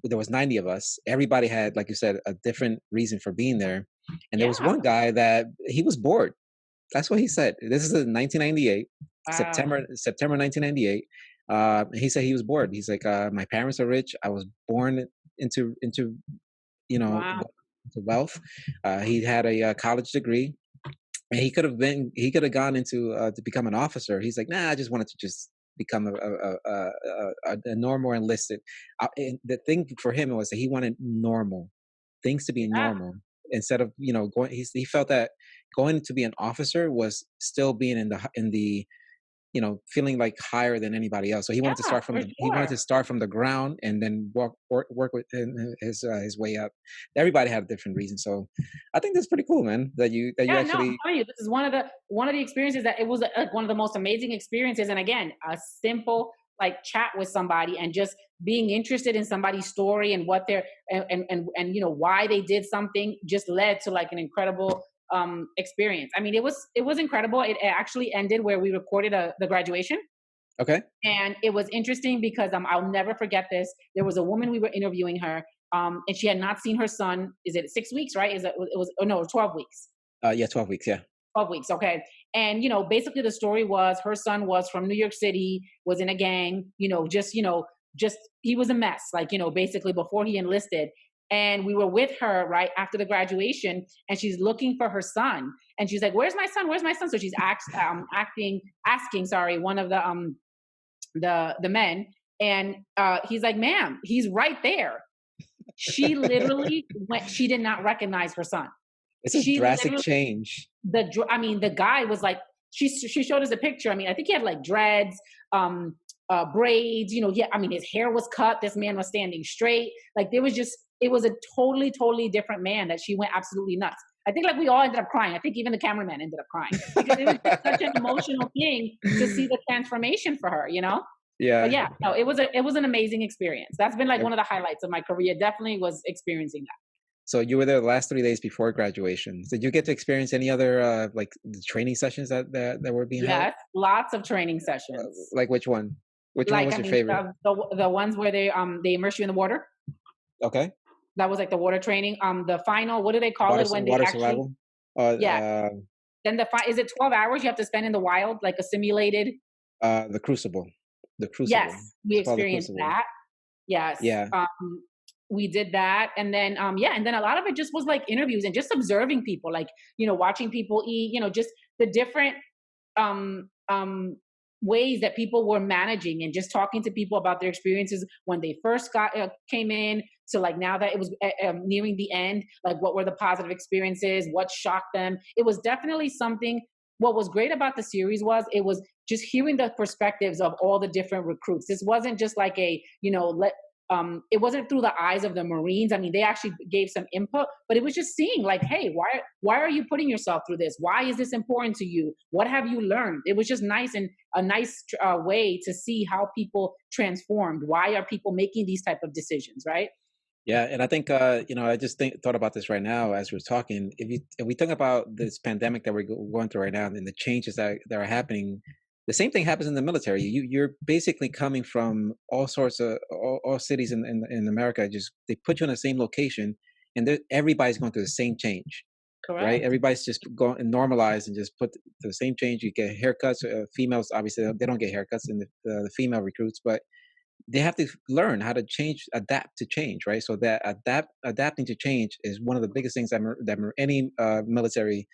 There was 90 of us. Everybody had, like you said, a different reason for being there. And there was Yeah. one guy that he was bored. That's what he said. This is in 1998, Wow. September 1998. He said he was bored. He's like, my parents are rich. I was born into you know Wow. into wealth. He had a college degree, and he could have gone into to become an officer. He's like, nah, I just wanted to just become a normal enlisted. And the thing for him was that he wanted normal things to be Yeah. normal instead of going. He felt that going to be an officer was still being in the feeling like higher than anybody else. So he wanted to Yeah, start from for sure. the ground and then work with his way up. Everybody had a different reason. So I think that's pretty cool, man. That you Yeah, no, I'm actually. telling you, this is one of the experiences that it was like one of the most amazing experiences. And again, a simple like chat with somebody and just being interested in somebody's story and what they're and why they did something just led to like an incredible experience. I mean, it was incredible. It actually ended where we recorded the graduation. Okay. And it was interesting because I'll never forget this. There was a woman, we were interviewing her, and she had not seen her son. Is it 6 weeks, right? It was oh no, 12 weeks. Yeah, 12 weeks. Yeah. 12 weeks, okay. And basically the story was her son was from New York City, was in a gang, just he was a mess, like, basically before he enlisted. And we were with her right after the graduation, and she's looking for her son. And she's like, "Where's my son? Where's my son?" So she's asking, sorry, one of the men, and he's like, "Ma'am, he's right there." She literally went. She did not recognize her son. It's a She drastic literally change. I mean, the guy was like, she showed us a picture. I mean, I think he had like dreads, braids. Yeah. I mean, his hair was cut. This man was standing straight. Like there was just, it was a totally, totally different man that she went absolutely nuts. I think like we all ended up crying. I think even the cameraman ended up crying because it was just such an emotional thing to see the transformation for her. But Yeah. yeah, no, it was an amazing experience. That's been like one of the highlights of my career. Definitely was experiencing that. So you were there the last 3 days before graduation. Did you get to experience any other like the training sessions that were being held? Yes, lots of training sessions. Like which one? Which one Like, was I your mean, favorite? the ones where they immerse you in the water. Okay. That was like the water training. The final, what do they call it when they Water actually? survival. Yeah. Then is it 12 hours you have to spend in the wild, like a simulated? The Crucible. The Yes, Crucible. we It's called the experienced Crucible. that. Yes. Yeah. We did that. And then yeah, and then a lot of it just was like interviews and just observing people, like, watching people eat, just the different ways that people were managing, and just talking to people about their experiences when they first came in to like now that it was nearing the end, like what were the positive experiences, what shocked them. It was definitely something. What was great about the series was it was just hearing the perspectives of all the different recruits. This wasn't just like it wasn't through the eyes of the Marines. I mean, they actually gave some input, but it was just seeing like, hey, why are you putting yourself through this? Why is this important to you? What have you learned? It was just nice, and a nice way to see how people transformed. Why are people making these type of decisions, right? Yeah, and I think I just thought about this right now as we're talking. If we think about this pandemic that we're going through right now and the changes that are happening, the same thing happens in the military. You're basically coming from all sorts of all cities in America. Just they put you in the same location, and everybody's going through the same change, right? Correct. Everybody's just going and normalize and just put the same change. You get haircuts. Females obviously they don't get haircuts in the female recruits, but they have to learn how to adapt to change, right? So that adapting to change is one of the biggest things that any military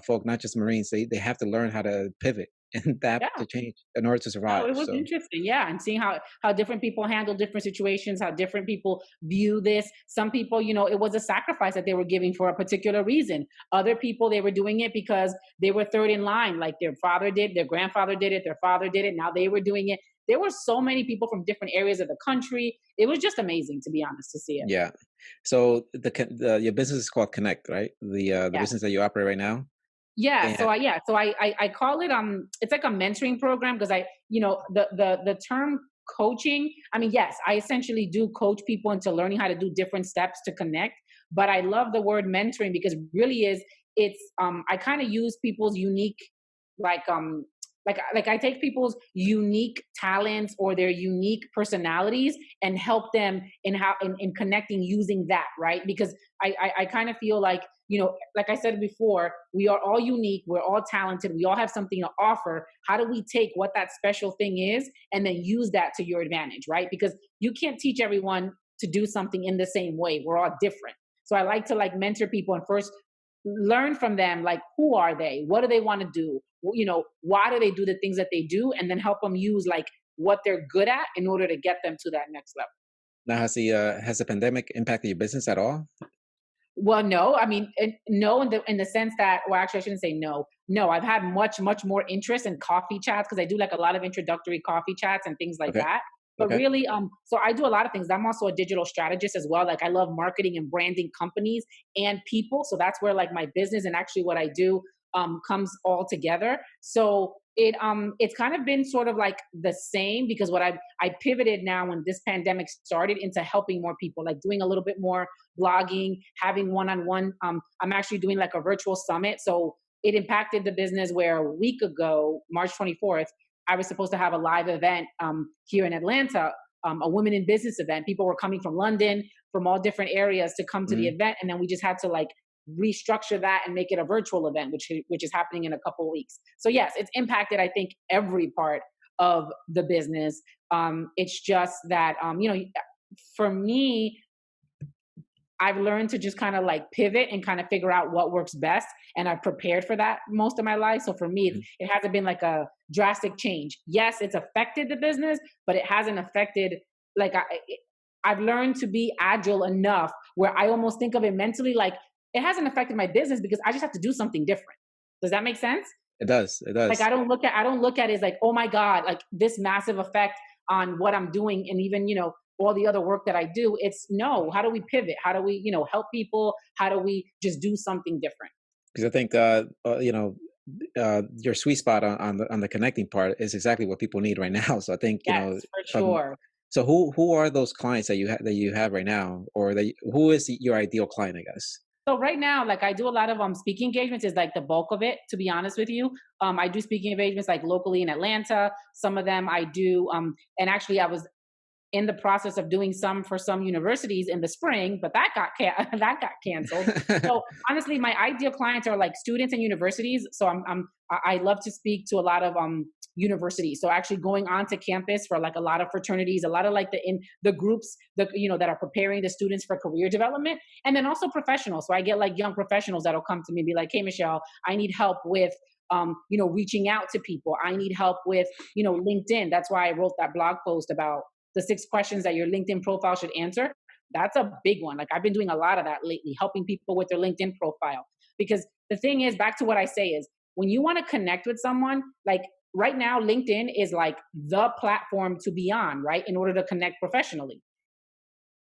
folk, not just Marines, they have to learn how to pivot and adapt Yeah. to change in order to No, survive. it was So interesting, yeah, and seeing how different people handle different situations, how different people view this. Some people, it was a sacrifice that they were giving for a particular reason. Other people, they were doing it because they were third in line, like their father did, their grandfather did it, their father did it. Now they were doing it. There were so many people from different areas of the country. It was just amazing, to be honest, to see it. yeah, so your business is called Connect, right? The Yeah. business that you operate right now, Yeah, and so I call it it's like a mentoring program because the term coaching, I mean, yes, I essentially do coach people into learning how to do different steps to connect, but I love the word mentoring because really it's I kind of use people's unique, like I take people's unique talents or their unique personalities and help them in connecting using that, right? Because I kind of feel like, like I said before, we are all unique, we're all talented, we all have something to offer. How do we take what that special thing is and then use that to your advantage, right? Because you can't teach everyone to do something in the same way. We're all different. So I like to like mentor people and first learn from them, like, who are they, what do they want to do, why do they do the things that they do, and then help them use like what they're good at in order to get them to that next level. now has the pandemic impacted your business at all? Well, no, I mean, no, in the sense that, well, actually, I shouldn't say no. No, I've had much more interest in coffee chats because I do like a lot of introductory coffee chats and things like Okay. that. But Okay. really, so I do a lot of things. I'm also a digital strategist as well. Like I love marketing and branding companies and people. So that's where like my business and actually what I do comes all together. So it's kind of been sort of like the same because what I pivoted now when this pandemic started into helping more people, like doing a little bit more blogging, having one-on-one. I'm actually doing like a virtual summit. So it impacted the business where a week ago, March 24th, I was supposed to have a live event here in Atlanta, a women in business event. People were coming from London, from all different areas to come to the Mhm. event. And then we just had to like restructure that and make it a virtual event, which is happening in a couple of weeks. So yes, it's impacted, I think, every part of the business. It's just that, for me, I've learned to just kind of like pivot and kind of figure out what works best. And I've prepared for that most of my life. So for me, Mhm. it hasn't been like a drastic change. Yes, it's affected the business, but it hasn't affected, like, I've learned to be agile enough where I almost think of it mentally like it hasn't affected my business because I just have to do something different. Does that make sense? It does. It Like does. I don't look at it as like, oh my God, like this massive effect on what I'm doing and even, all the other work that I do. It's no, how do we pivot? How do we, help people? How do we just do something different? Because I think your sweet spot on the connecting part is exactly what people need right now. So I think Yes, for um, sure. so who are those clients that you have right now, or who is your ideal client? I guess. So right now, like I do a lot of speaking engagements is like the bulk of it, to be honest with you. I do speaking engagements like locally in Atlanta. Some of them I do and actually I was in the process of doing some for some universities in the spring, but that got that got canceled. So honestly, my ideal clients are like students and universities. So I love to speak to a lot of universities. So actually going onto campus for like a lot of fraternities, a lot of like the groups that that are preparing the students for career development, and then also professionals. So I get like young professionals that'll come to me and be like, "Hey, Michelle, I need help with." Reaching out to people. I need help with, LinkedIn. That's why I wrote that blog post about the 6 questions that your LinkedIn profile should answer. That's a big one. Like I've been doing a lot of that lately, helping people with their LinkedIn profile. Because the thing is, back to what I say is when you want to connect with someone, like right now, LinkedIn is like the platform to be on, right? In order to connect professionally.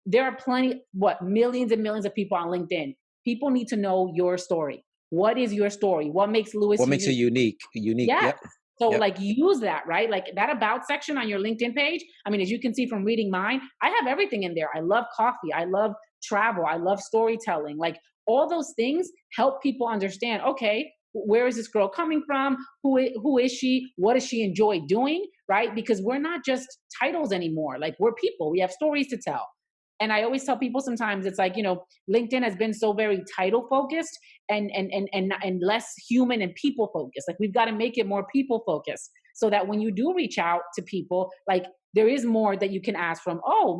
There are plenty, what, millions and millions of people on LinkedIn. People need to know your story. What is your story? What makes Lewis What makes you unique? unique? Unique. Yes. Yep. So Yep. like use that, right? Like that about section on your LinkedIn page. I mean, as you can see from reading mine, I have everything in there. I love coffee. I love travel. I love storytelling. Like all those things help people understand, okay, where is this girl coming from? Who is she? What does she enjoy doing? Right? Because we're not just titles anymore. Like we're people. We have stories to tell. And I always tell people sometimes it's like, LinkedIn has been so very title focused and less human and people focused. Like we've got to make it more people focused so that when you do reach out to people, like there is more that you can ask from. Oh,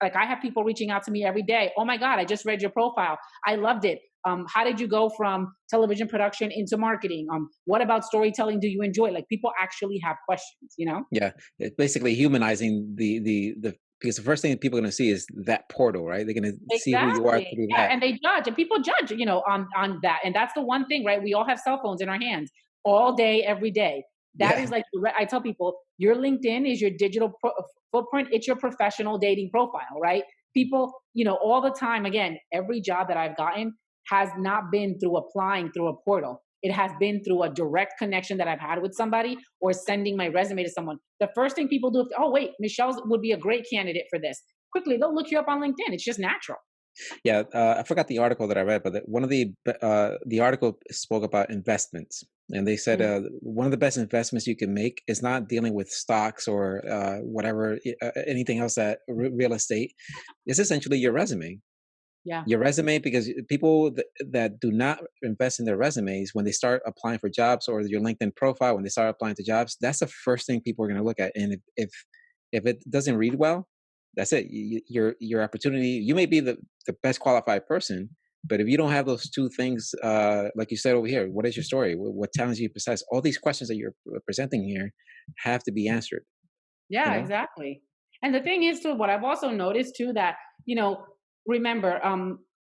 like I have people reaching out to me every day. Oh my God, I just read your profile. I loved it. How did you go from television production into marketing? What about storytelling do you enjoy? Like people actually have questions. Yeah. It's basically humanizing the because the first thing people are going to see is that portal, right? They're going to see who you are Exactly. through Yeah, that. and they judge, and people judge, on that. And that's the one thing, right? We all have cell phones in our hands all day, every day. That Yeah. is like I tell people, your LinkedIn is your digital footprint. It's your professional dating profile, right? People, all the time. Again, every job that I've gotten has not been through applying through a portal. It has been through a direct connection that I've had with somebody or sending my resume to someone. The first thing people do, oh wait, Michelle would be a great candidate for this. Quickly, they'll look you up on LinkedIn. It's just natural. Yeah, I forgot the article that I read, but one of the article spoke about investments, and they said Mhm. one of the best investments you can make is not dealing with stocks or whatever anything else that real estate. It's essentially your resume. Yeah. Your resume, because people that do not invest in their resumes when they start applying for jobs, or your LinkedIn profile when they start applying to jobs, that's the first thing people are going to look at. And if it doesn't read well, that's it. Your opportunity. You may be the best qualified person, but if you don't have those two things, like you said over here, what is your story? What talents do you possess? All these questions that you're presenting here have to be answered. You Yeah, know. exactly. And the thing is too, what I've also noticed too that, you know, remember,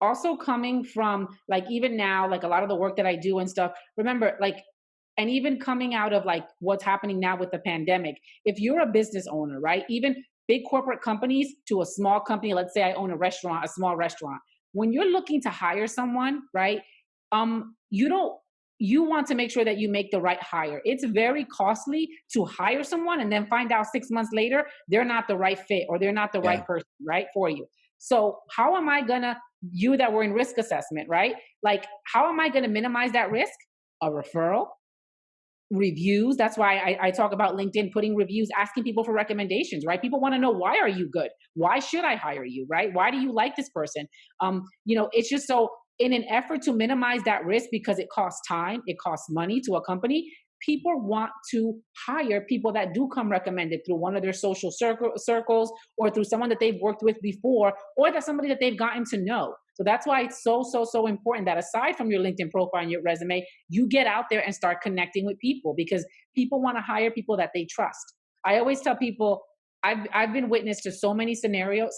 also coming from like even now, like a lot of the work that I do and stuff, remember, like, and even coming out of like what's happening now with the pandemic, if you're a business owner, right? Even big corporate companies to a small company, let's say I own a restaurant, a small restaurant. When you're looking to hire someone, right? You don't you want to make sure that you make the right hire. It's very costly to hire someone and then find out 6 months later they're not the right fit or they're not the Yeah. right person, right, for you. So how am I gonna, you that were in risk assessment, right? Like, how am I gonna minimize that risk? A referral, reviews. That's why I talk about LinkedIn, putting reviews, asking people for recommendations, right? People want to know, why are you good? Why should I hire you, right? Why do you like this person? It's just so, in an effort to minimize that risk, because it costs time, it costs money to a company, people want to hire people that do come recommended through one of their social circles, or through someone that they've worked with before, or that's somebody that they've gotten to know. So that's why it's so, so, so important that aside from your LinkedIn profile and your resume, you get out there and start connecting with people, because people want to hire people that they trust. I always tell people, I've been witness to so many scenarios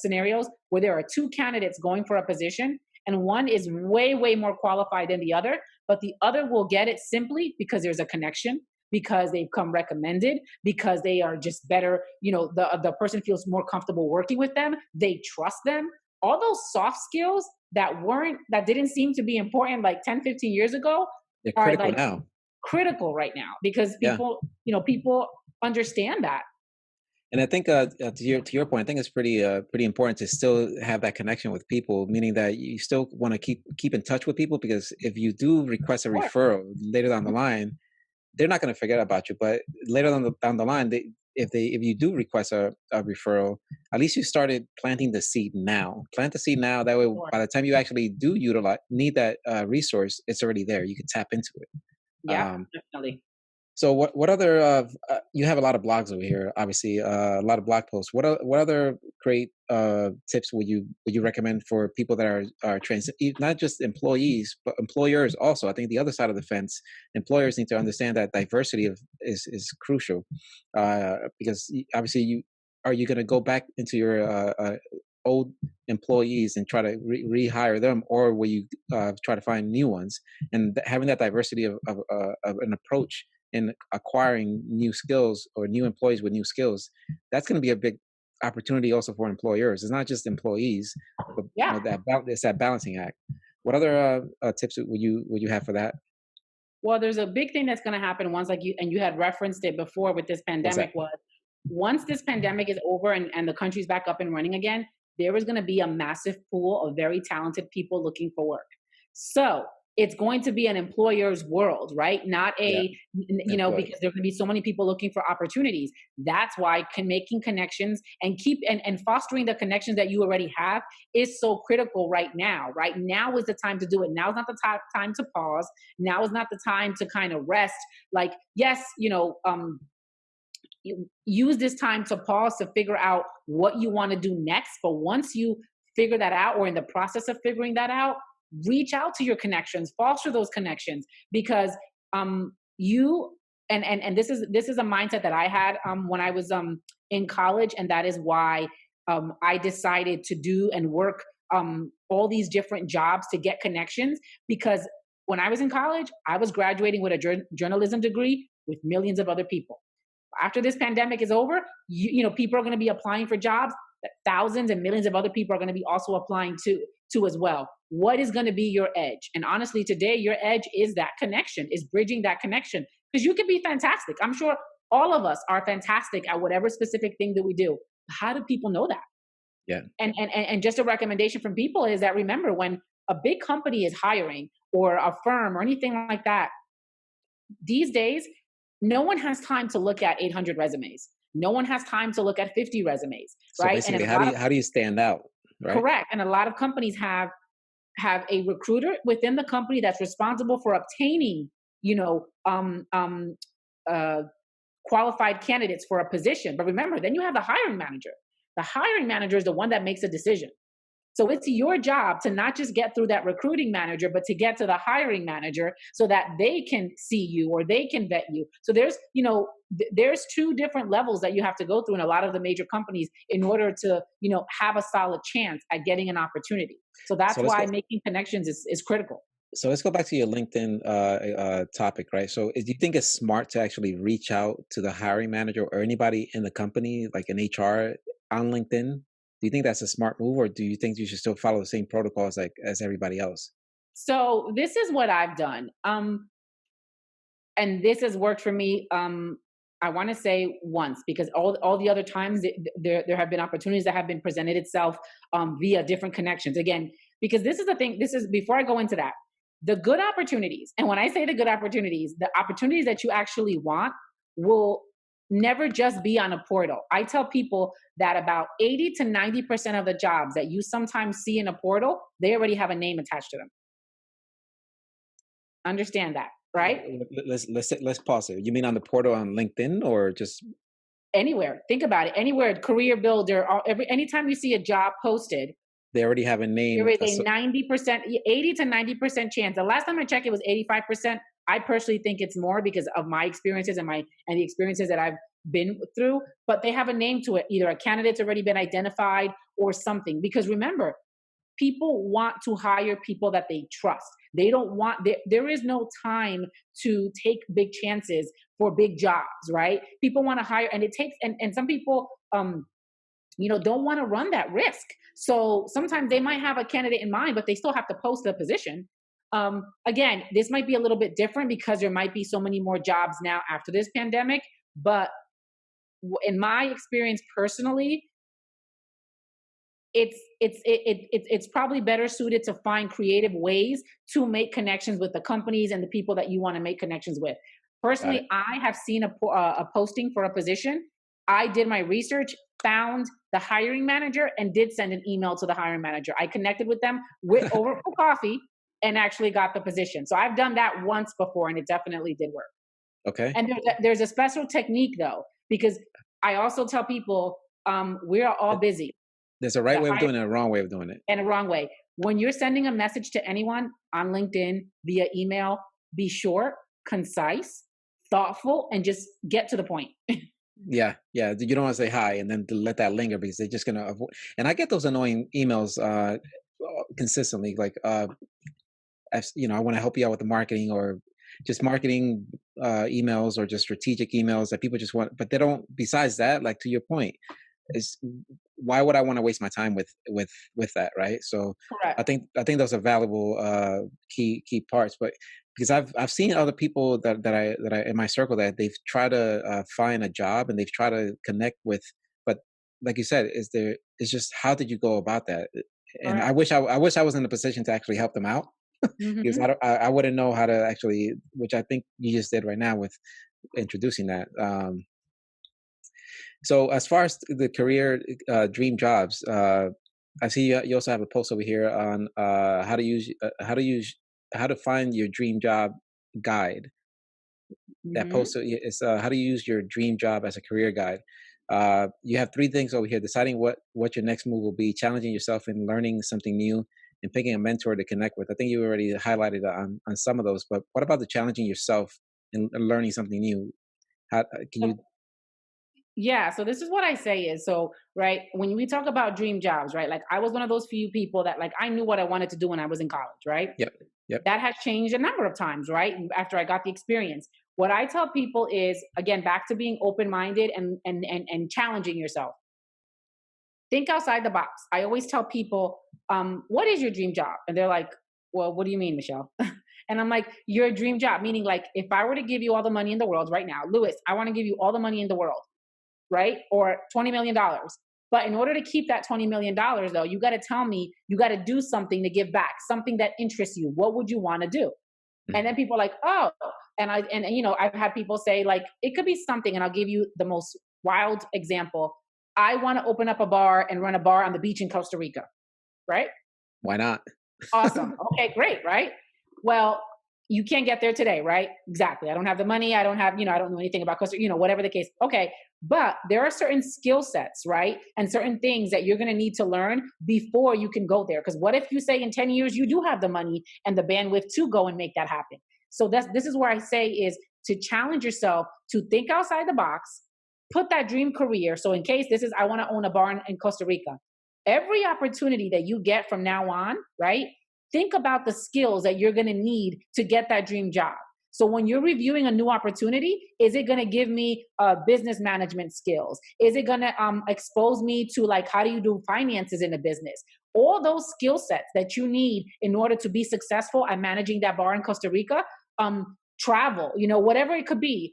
where there are two candidates going for a position, and one is way, way more qualified than the other, but the other will get it simply because there's a connection, because they've come recommended, because they are just better. The person feels more comfortable working with them. They trust them. All those soft skills that didn't seem to be important like 10, 15 years ago They're are critical like now. critical right now, because Yeah. people understand that. And I think to your point, I think it's pretty important to still have that connection with people, meaning that you still want to keep in touch with people, because if you do request a Sure. referral later down the line, they're not going to forget about you. But later down the line, if you do request a referral, at least you started planting the seed now. Plant the seed now. That way, Sure. by the time you actually do need that resource, it's already there. You can tap into it. Yeah, Um, definitely. so what other you have a lot of blogs over here, obviously a lot of blog posts. What other great tips would you recommend for people that are not just employees but employers also? I think the other side of the fence, employers need to understand that diversity is crucial, because obviously are you going to go back into your old employees and try to rehire them, or will you try to find new ones? And having that diversity of an approach in acquiring new skills or new employees with new skills, that's going to be a big opportunity also for employers. It's not just employees, but Yeah. it's that balancing act. What other tips would you have for that? Well, there's a big thing that's going to happen once, like you had referenced it before with this What's pandemic, that? was once this pandemic is over and the country's back up and running again, there is going to be a massive pool of very talented people looking for work. So it's going to be an employer's world, right? Not Yeah, because employees. there are going to be so many people looking for opportunities. That's why making connections and and fostering the connections that you already have is so critical right now. Right now is the time to do it. Now is not the time to pause. Now is not the time to kind of rest. Like, yes, you use this time to pause to figure out what you want to do next. But once you figure that out, or in the process of figuring that out, reach out to your connections, foster those connections, because you and this is a mindset that I had when I was in college, and that is why I decided to do and work all these different jobs to get connections, because when I was in college, I was graduating with a journalism degree with millions of other people. After this pandemic is over, people are going to be applying for jobs that thousands and millions of other people are going to be also applying to as well. What is going to be your edge? And honestly, today your edge is that connection, is bridging that connection, because you can be fantastic. I'm sure all of us are fantastic at whatever specific thing that we do. How do people know that? Yeah, And just a recommendation from people is that, remember, when a big company is hiring, or a firm or anything like that, these days, no one has time to look at 800 resumes. No one has time to look at 50 resumes, so right? And in basically, a lot of, how do you stand out, right? correct, and a lot of companies have a recruiter within the company that's responsible for obtaining, you know, uh, qualified candidates for a position. But remember, then you have the hiring manager. The hiring manager is the one that makes a decision. So it's your job to not just get through that recruiting manager, but to get to the hiring manager so that they can see you or they can vet you. So there's, there's two different levels that you have to go through in a lot of the major companies in order to, have a solid chance at getting an opportunity. So So that's let's why go. making connections is critical. So let's go back to your LinkedIn topic, right? So, do you think it's smart to actually reach out to the hiring manager or anybody in the company, like in HR, on LinkedIn? Do you think that's a smart move, or do you think you should still follow the same protocols like as everybody else? So this is what I've done. And this has worked for me. I want to say once, because all the other times there have been opportunities that have been presented itself via different connections. Again, because this is the thing. This is before I go into that. The good opportunities, and when I say the opportunities that you actually want will never just be on a portal. I tell people that about 80 to 90% of the jobs that you sometimes see in a portal, they already have a name attached to them. Understand that, right? Let's pause it. You mean on the portal on LinkedIn, or just Anywhere. Think about it. Anywhere, career builder, anytime you see a job posted, they already have a there name? is a 90%, 80 to 90% chance. The last time I checked, it was 85%. I personally think it's more because of my experiences and the experiences that I've been through. But they have a name to it. Either a candidate's already been identified or something. Because remember, people want to hire people that they trust. They don't want, there is no time to take big chances for big jobs, right? People want to hire, and it takes, and some people, don't want to run that risk. So sometimes they might have a candidate in mind, but they still have to post the position. Again, this might be a little bit different because there might be so many more jobs now after this pandemic. But in my experience personally, it's probably better suited to find creative ways to make connections with the companies and the people that you want to make connections with. Got it. Personally, I have seen a posting for a position. I did my research, found the hiring manager, and did send an email to the hiring manager. I connected with them over for coffee and actually got the position. So I've done that once before, and it definitely did work. Okay. And there's a special technique though, because I also tell people we are all It- busy. There's a right The way of high doing it and a wrong way of doing it. and a wrong way. When you're sending a message to anyone on LinkedIn via email, be short, concise, thoughtful, and just get to the point. Yeah, yeah. You don't want to say hi and then to let that linger because they're just gonna avoid. And I get those annoying emails consistently, like I want to help you out with the marketing, or just marketing emails, or just strategic emails that people just want, but they don't. Besides that, like to your point, is why would I want to waste my time with that, right? So Correct. I think those are valuable key parts. But because I've seen other people that I in my circle that they've tried to find a job and they've tried to connect with, but like you said, it's just how did you go about that? And Correct. I wish I was in a position to actually help them out because Hmm. I wouldn't know how to actually, which I think you just did right now with introducing that. So as far as the career dream jobs, I see you also have a post over here on how to find your dream job guide. That Hmm. post is how to use your dream job as a career guide. You have three things over here: deciding what your next move will be, challenging yourself and learning something new, and picking a mentor to connect with. I think you already highlighted on some of those, but what about the challenging yourself and learning something new? How can you? Yeah, so this is what I say is so, right, when we talk about dream jobs, right? Like I was one of those few people that like I knew what I wanted to do when I was in college, right? Yep, yep. That has changed a number of times, right? After I got the experience. What I tell people is again back to being open-minded and challenging yourself. Think outside the box. I always tell people, what is your dream job? And they're like, well, what do you mean, Michelle? And I'm like, your dream job, meaning like if I were to give you all the money in the world right now, Lewis, I want to give you all the money in the world, right? Or $20 million. But in order to keep that $20 million, though, you got to tell me, you got to do something to give back, something that interests you. What would you want to do? And then Mhm. people are like, oh, I've had people say like it could be something, and I'll give you the most wild example. I want to open up a bar and run a bar on the beach in Costa Rica, right? Why not? Awesome. Okay, great, right? Well, You can't get there today, right? Exactly. I don't have the money. I don't have, I don't know anything about customer, whatever the case. Okay. But there are certain skill sets, right? And certain things that you're going to need to learn before you can go there. Because what if you say in 10 years you do have the money and the bandwidth to go and make that happen? So this is where I say is to challenge yourself to think outside the box, put that dream career. So in case this is, I want to own a barn in Costa Rica. Every opportunity that you get from now on, right? Think about the skills that you're going to need to get that dream job. So when you're reviewing a new opportunity, is it going to give me business management skills? Is it going to expose me to like how do you do finances in a business? All those skill sets that you need in order to be successful at managing that bar in Costa Rica, travel, whatever it could be.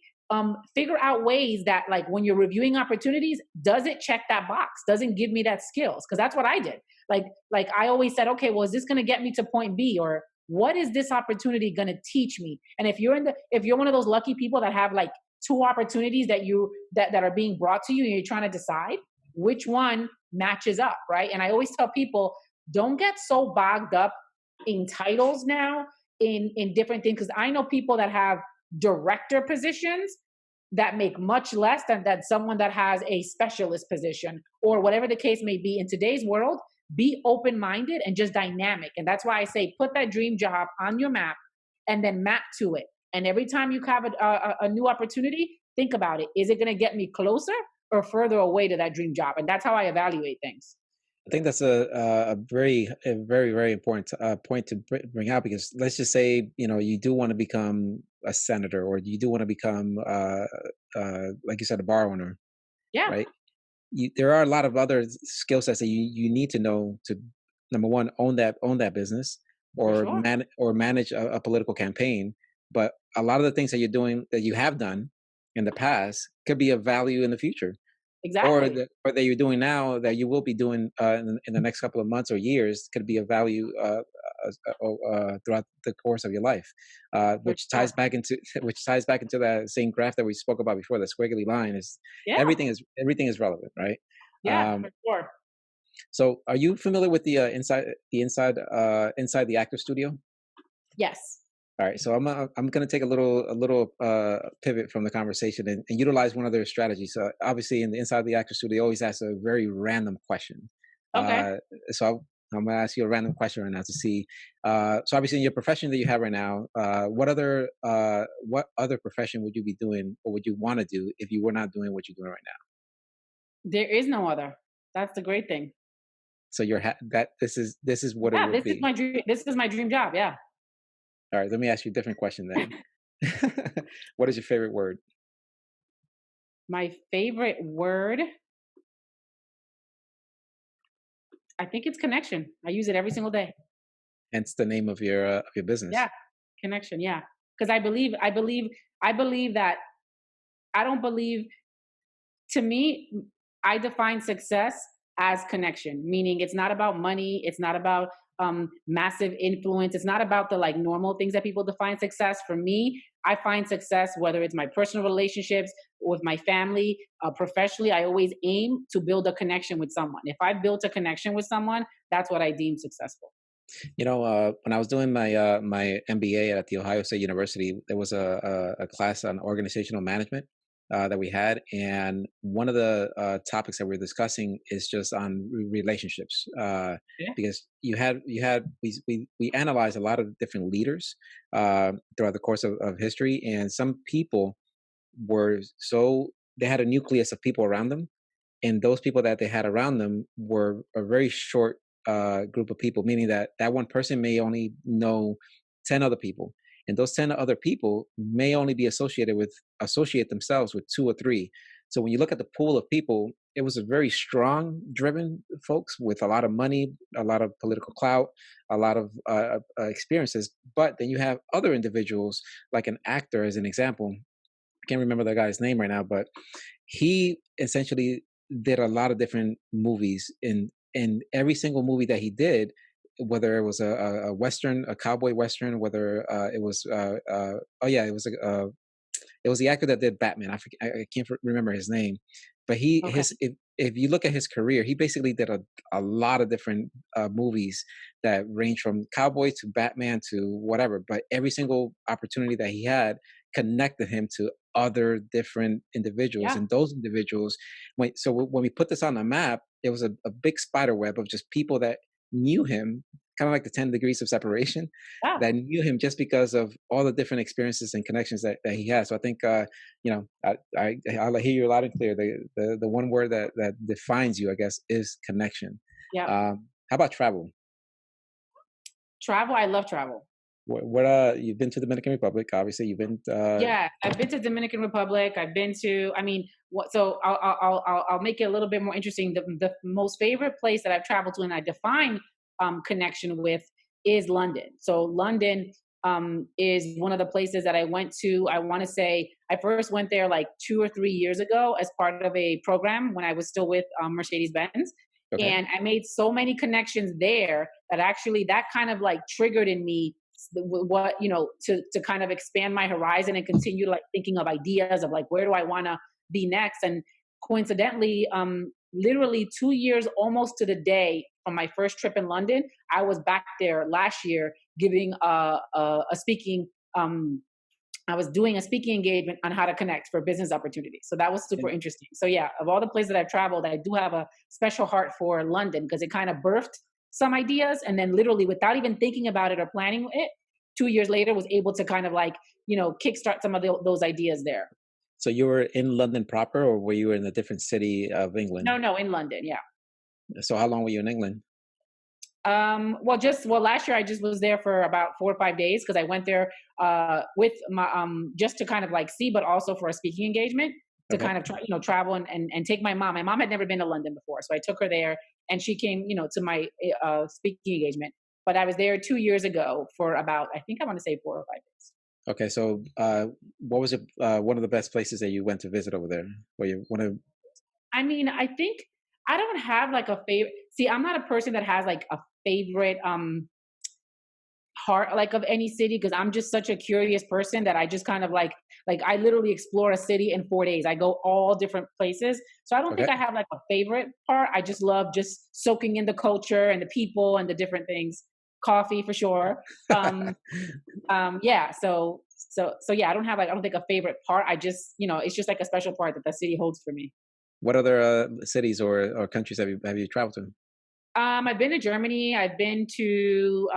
Figure out ways that like when you're reviewing opportunities, does it check that box? Doesn't give me that skills? Because that's what I did. Like I always said, okay, well, is this going to get me to point B, or what is this opportunity going to teach me? And if you're one of those lucky people that have like two opportunities that are being brought to you, and you're trying to decide which one matches up, right? And I always tell people, don't get so bogged up in titles now in different things, because I know people that have director positions that make much less than someone that has a specialist position, or whatever the case may be. In today's world, be open-minded and just dynamic. And that's why I say put that dream job on your map and then map to it. And every time you have a new opportunity, think about it. Is it going to get me closer or further away to that dream job? And that's how I evaluate things. I think that's a very, very important point to bring out, because let's just say, you do want to become a senator, or you do want to become, like you said, a bar owner, Yeah, right? There are a lot of other skill sets that you need to know to, number one, own that business, for or sure. manage a political campaign. But a lot of the things that you're doing, that you have done in the past, could be of value in the future, Exactly. or that you're doing now, that you will be doing in the next couple of months or years, could be of value throughout the course of your life, For which ties sure. back into that same graph that we spoke about before. The squiggly line is Yeah. everything is relevant, right? Yeah, Um, for sure. so, are you familiar with inside the actor studio? Yes. All right, so I'm gonna take a little pivot from the conversation, and utilize one of their strategies. So obviously, in the Inside the Actor Studio, they always ask a very random question. Okay. So I'm gonna ask you a random question right now to see. So obviously, in your profession that you have right now, what other profession would you be doing, or would you want to do, if you were not doing what you're doing right now? There is no other. That's the great thing. So that this is what it Yeah, would be. this is my dream job. Yeah. All right, let me ask you a different question then. What is your favorite word? My favorite word, I think it's connection. I use it every single day. Hence the name of your business. Yeah, connection. Yeah, because I believe that I don't believe. To me, I define success as connection, meaning it's not about money, it's not about massive influence, it's not about the like normal things that people define success. For me, I find success whether it's my personal relationships with my family, professionally. I always aim to build a connection with someone. If I built a connection with someone, that's what I deem successful. When I was doing my MBA at the Ohio State University, there was a class on organizational management that we had, and one of the topics that we are discussing is just on relationships, Yeah. because we analyze a lot of different leaders throughout the course of history, and some people were so they had a nucleus of people around them, and those people that they had around them were a very short group of people, meaning that that one person may only know 10 other people, and those 10 other people may only be associate themselves with two or three. So when you look at the pool of people, it was a very strong driven folks with a lot of money, a lot of political clout, a lot of experiences. But then you have other individuals, like an actor as an example. I can't remember the guy's name right now, but he essentially did a lot of different movies. In every single movie that he did, whether it was a western, a cowboy western, whether it was oh yeah, it was the actor that did Batman. I can't remember his name, but he Okay. his if you look at his career, he basically did a lot of different movies that range from cowboy to Batman to whatever. But every single opportunity that he had connected him to other different individuals, Yeah. and those individuals. When we put this on the map, it was a big spider web of just people that knew him, kind of like the 10 degrees of separation, Yeah. that knew him just because of all the different experiences and connections that he has. So I think, I'll hear you loud and clear. The one word that defines you, I guess, is connection. Yeah. How about travel? Travel. I love travel. You've been to Dominican Republic, obviously. You've been, Yeah, I've been to Dominican Republic. I've been to. I mean, what? So I'll make it a little bit more interesting. The most favorite place that I've traveled to and I define connection with is London. So London is one of the places that I went to. I want to say I first went there like 2 or 3 years ago as part of a program when I was still with Mercedes Benz, okay. and I made so many connections there that actually that kind of like triggered in me what to kind of expand my horizon and continue like thinking of ideas of like where do I want to be next. And coincidentally, literally 2 years almost to the day from my first trip in London, I was back there last year giving a speaking I was doing a speaking engagement on how to connect for business opportunities. So that was super And interesting. So yeah, of all the places that I've traveled, I do have a special heart for London because it kind of birthed some ideas, and then literally without even thinking about it or planning it, 2 years later was able to kind of like, kickstart some of those ideas there. so you were in London proper, or were you in a different city of England? No, no, in London. Yeah. So how long were you in England? Well, last year I just was there for about 4 or 5 days because I went there with my just to kind of like see, but also for a speaking engagement to Okay. kind of try, travel and take my mom. My mom had never been to London before, so I took her there, and she came, to my speaking engagement. But I was there 2 years ago for about, I think I want to say 4 or 5 days. Okay. So what was one of the best places that you went to visit over there? Where you want to? I mean, I think I don't have like a favorite. See, I'm not a person that has like a favorite part like of any city because I'm just such a curious person that I just kind of like I literally explore a city in 4 days. I go all different places. So I don't think Okay. I have like a favorite part. I just love just soaking in the culture and the people and the different things. Coffee for sure. Um yeah, so yeah, I don't think a favorite part. I just, it's just like a special part that the city holds for me. What other cities or countries have you traveled to? I've been to Germany. I've been to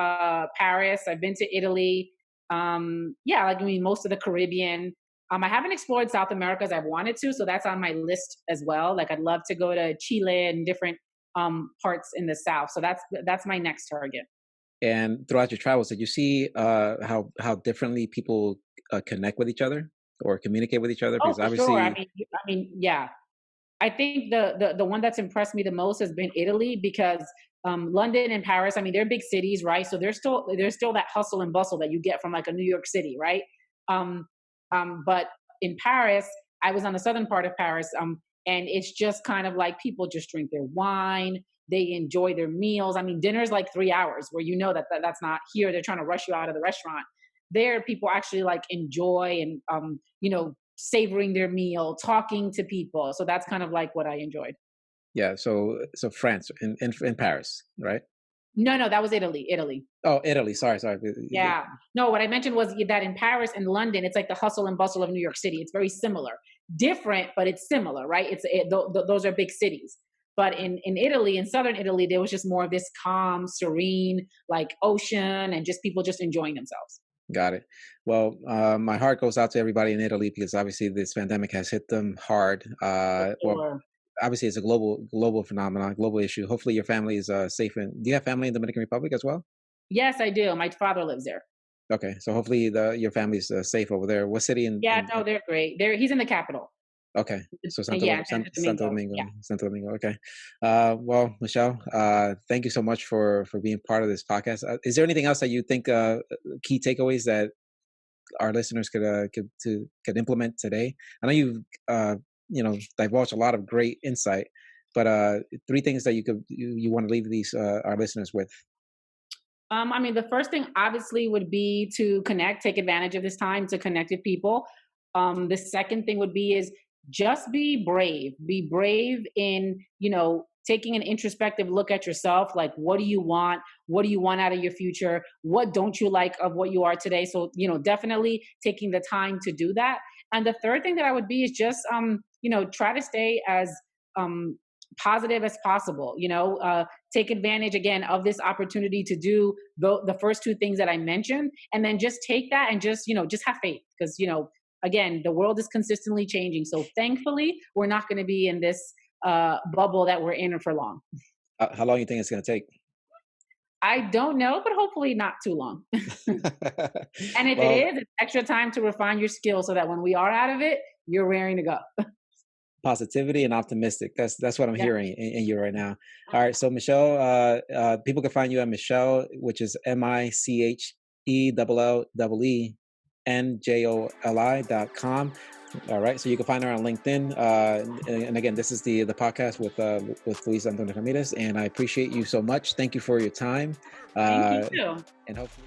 Paris. I've been to Italy. Yeah, like I mean, most of the Caribbean. I haven't explored South America as I've wanted to, so that's on my list as well. Like I'd love to go to Chile and different parts in the South. So that's my next target. And throughout your travels, did you see how differently people connect with each other or communicate with each other? Oh, Because for sure. obviously, Yeah. I think the one that's impressed me the most has been Italy because London and Paris. I mean, they're big cities, right? So there's still that hustle and bustle that you get from like a New York City, right? Um, but in Paris, I was on the southern part of Paris, and it's just kind of like people just drink their wine, they enjoy their meals. I mean, dinner's like 3 hours, where that's not here. They're trying to rush you out of the restaurant. There, people actually like enjoy and savoring their meal, talking to people. So that's kind of like what I enjoyed. yeah. So France in Paris, right? No, no, that was Italy. Italy. Oh, Italy. Sorry. Yeah. No, what I mentioned was that in Paris and London, it's like the hustle and bustle of New York City. It's very similar, different, but it's similar, right? Those are big cities. But in Italy, in southern Italy, there was just more of this calm, serene, like ocean, and just people just enjoying themselves. Got it. Well, my heart goes out to everybody in Italy because obviously this pandemic has hit them hard. For Well, sure. obviously it's a global phenomenon, global issue. Hopefully your family is safe. And do you have family in the Dominican Republic as well? Yes, I do. My father lives there. Okay, so hopefully your family's safe over there. What city Yeah, no, they're great. He's in the capital. Okay, so Yeah, in Santo Domingo. Yeah. Santo Domingo. Okay. Well, Michelle, thank you so much for being part of this podcast. Is there anything else that you think key takeaways that our listeners could implement today? I know you've divulged a lot of great insight, but three things that you want to leave these our listeners with. I mean, the first thing obviously would be to connect, take advantage of this time to connect with people. The second thing would be is just be brave. Be brave in, taking an introspective look at yourself. Like, what do you want? What do you want out of your future? What don't you like of what you are today? So, definitely taking the time to do that. And the third thing that I would be is just, try to stay as um, positive as possible. Take advantage again of this opportunity to do the first two things that I mentioned, and then just take that and just have faith, because again, the world is consistently changing. So thankfully, we're not going to be in this bubble that we're in for long. How long you think it's going to take? I don't know, but hopefully not too long. And if it Well, is, it's extra time to refine your skills so that when we are out of it, you're raring to go. positivity and optimistic. That's what I'm Yeah. hearing in you right now. All right. So Michelle, people can find you at Michelle, which is MicheLLenjoli.com. All right. So you can find her on LinkedIn. And again, this is the podcast with Luis Antonio Ramirez, and I appreciate you so much. Thank you for your time. Thank you Uh, too. and hopefully.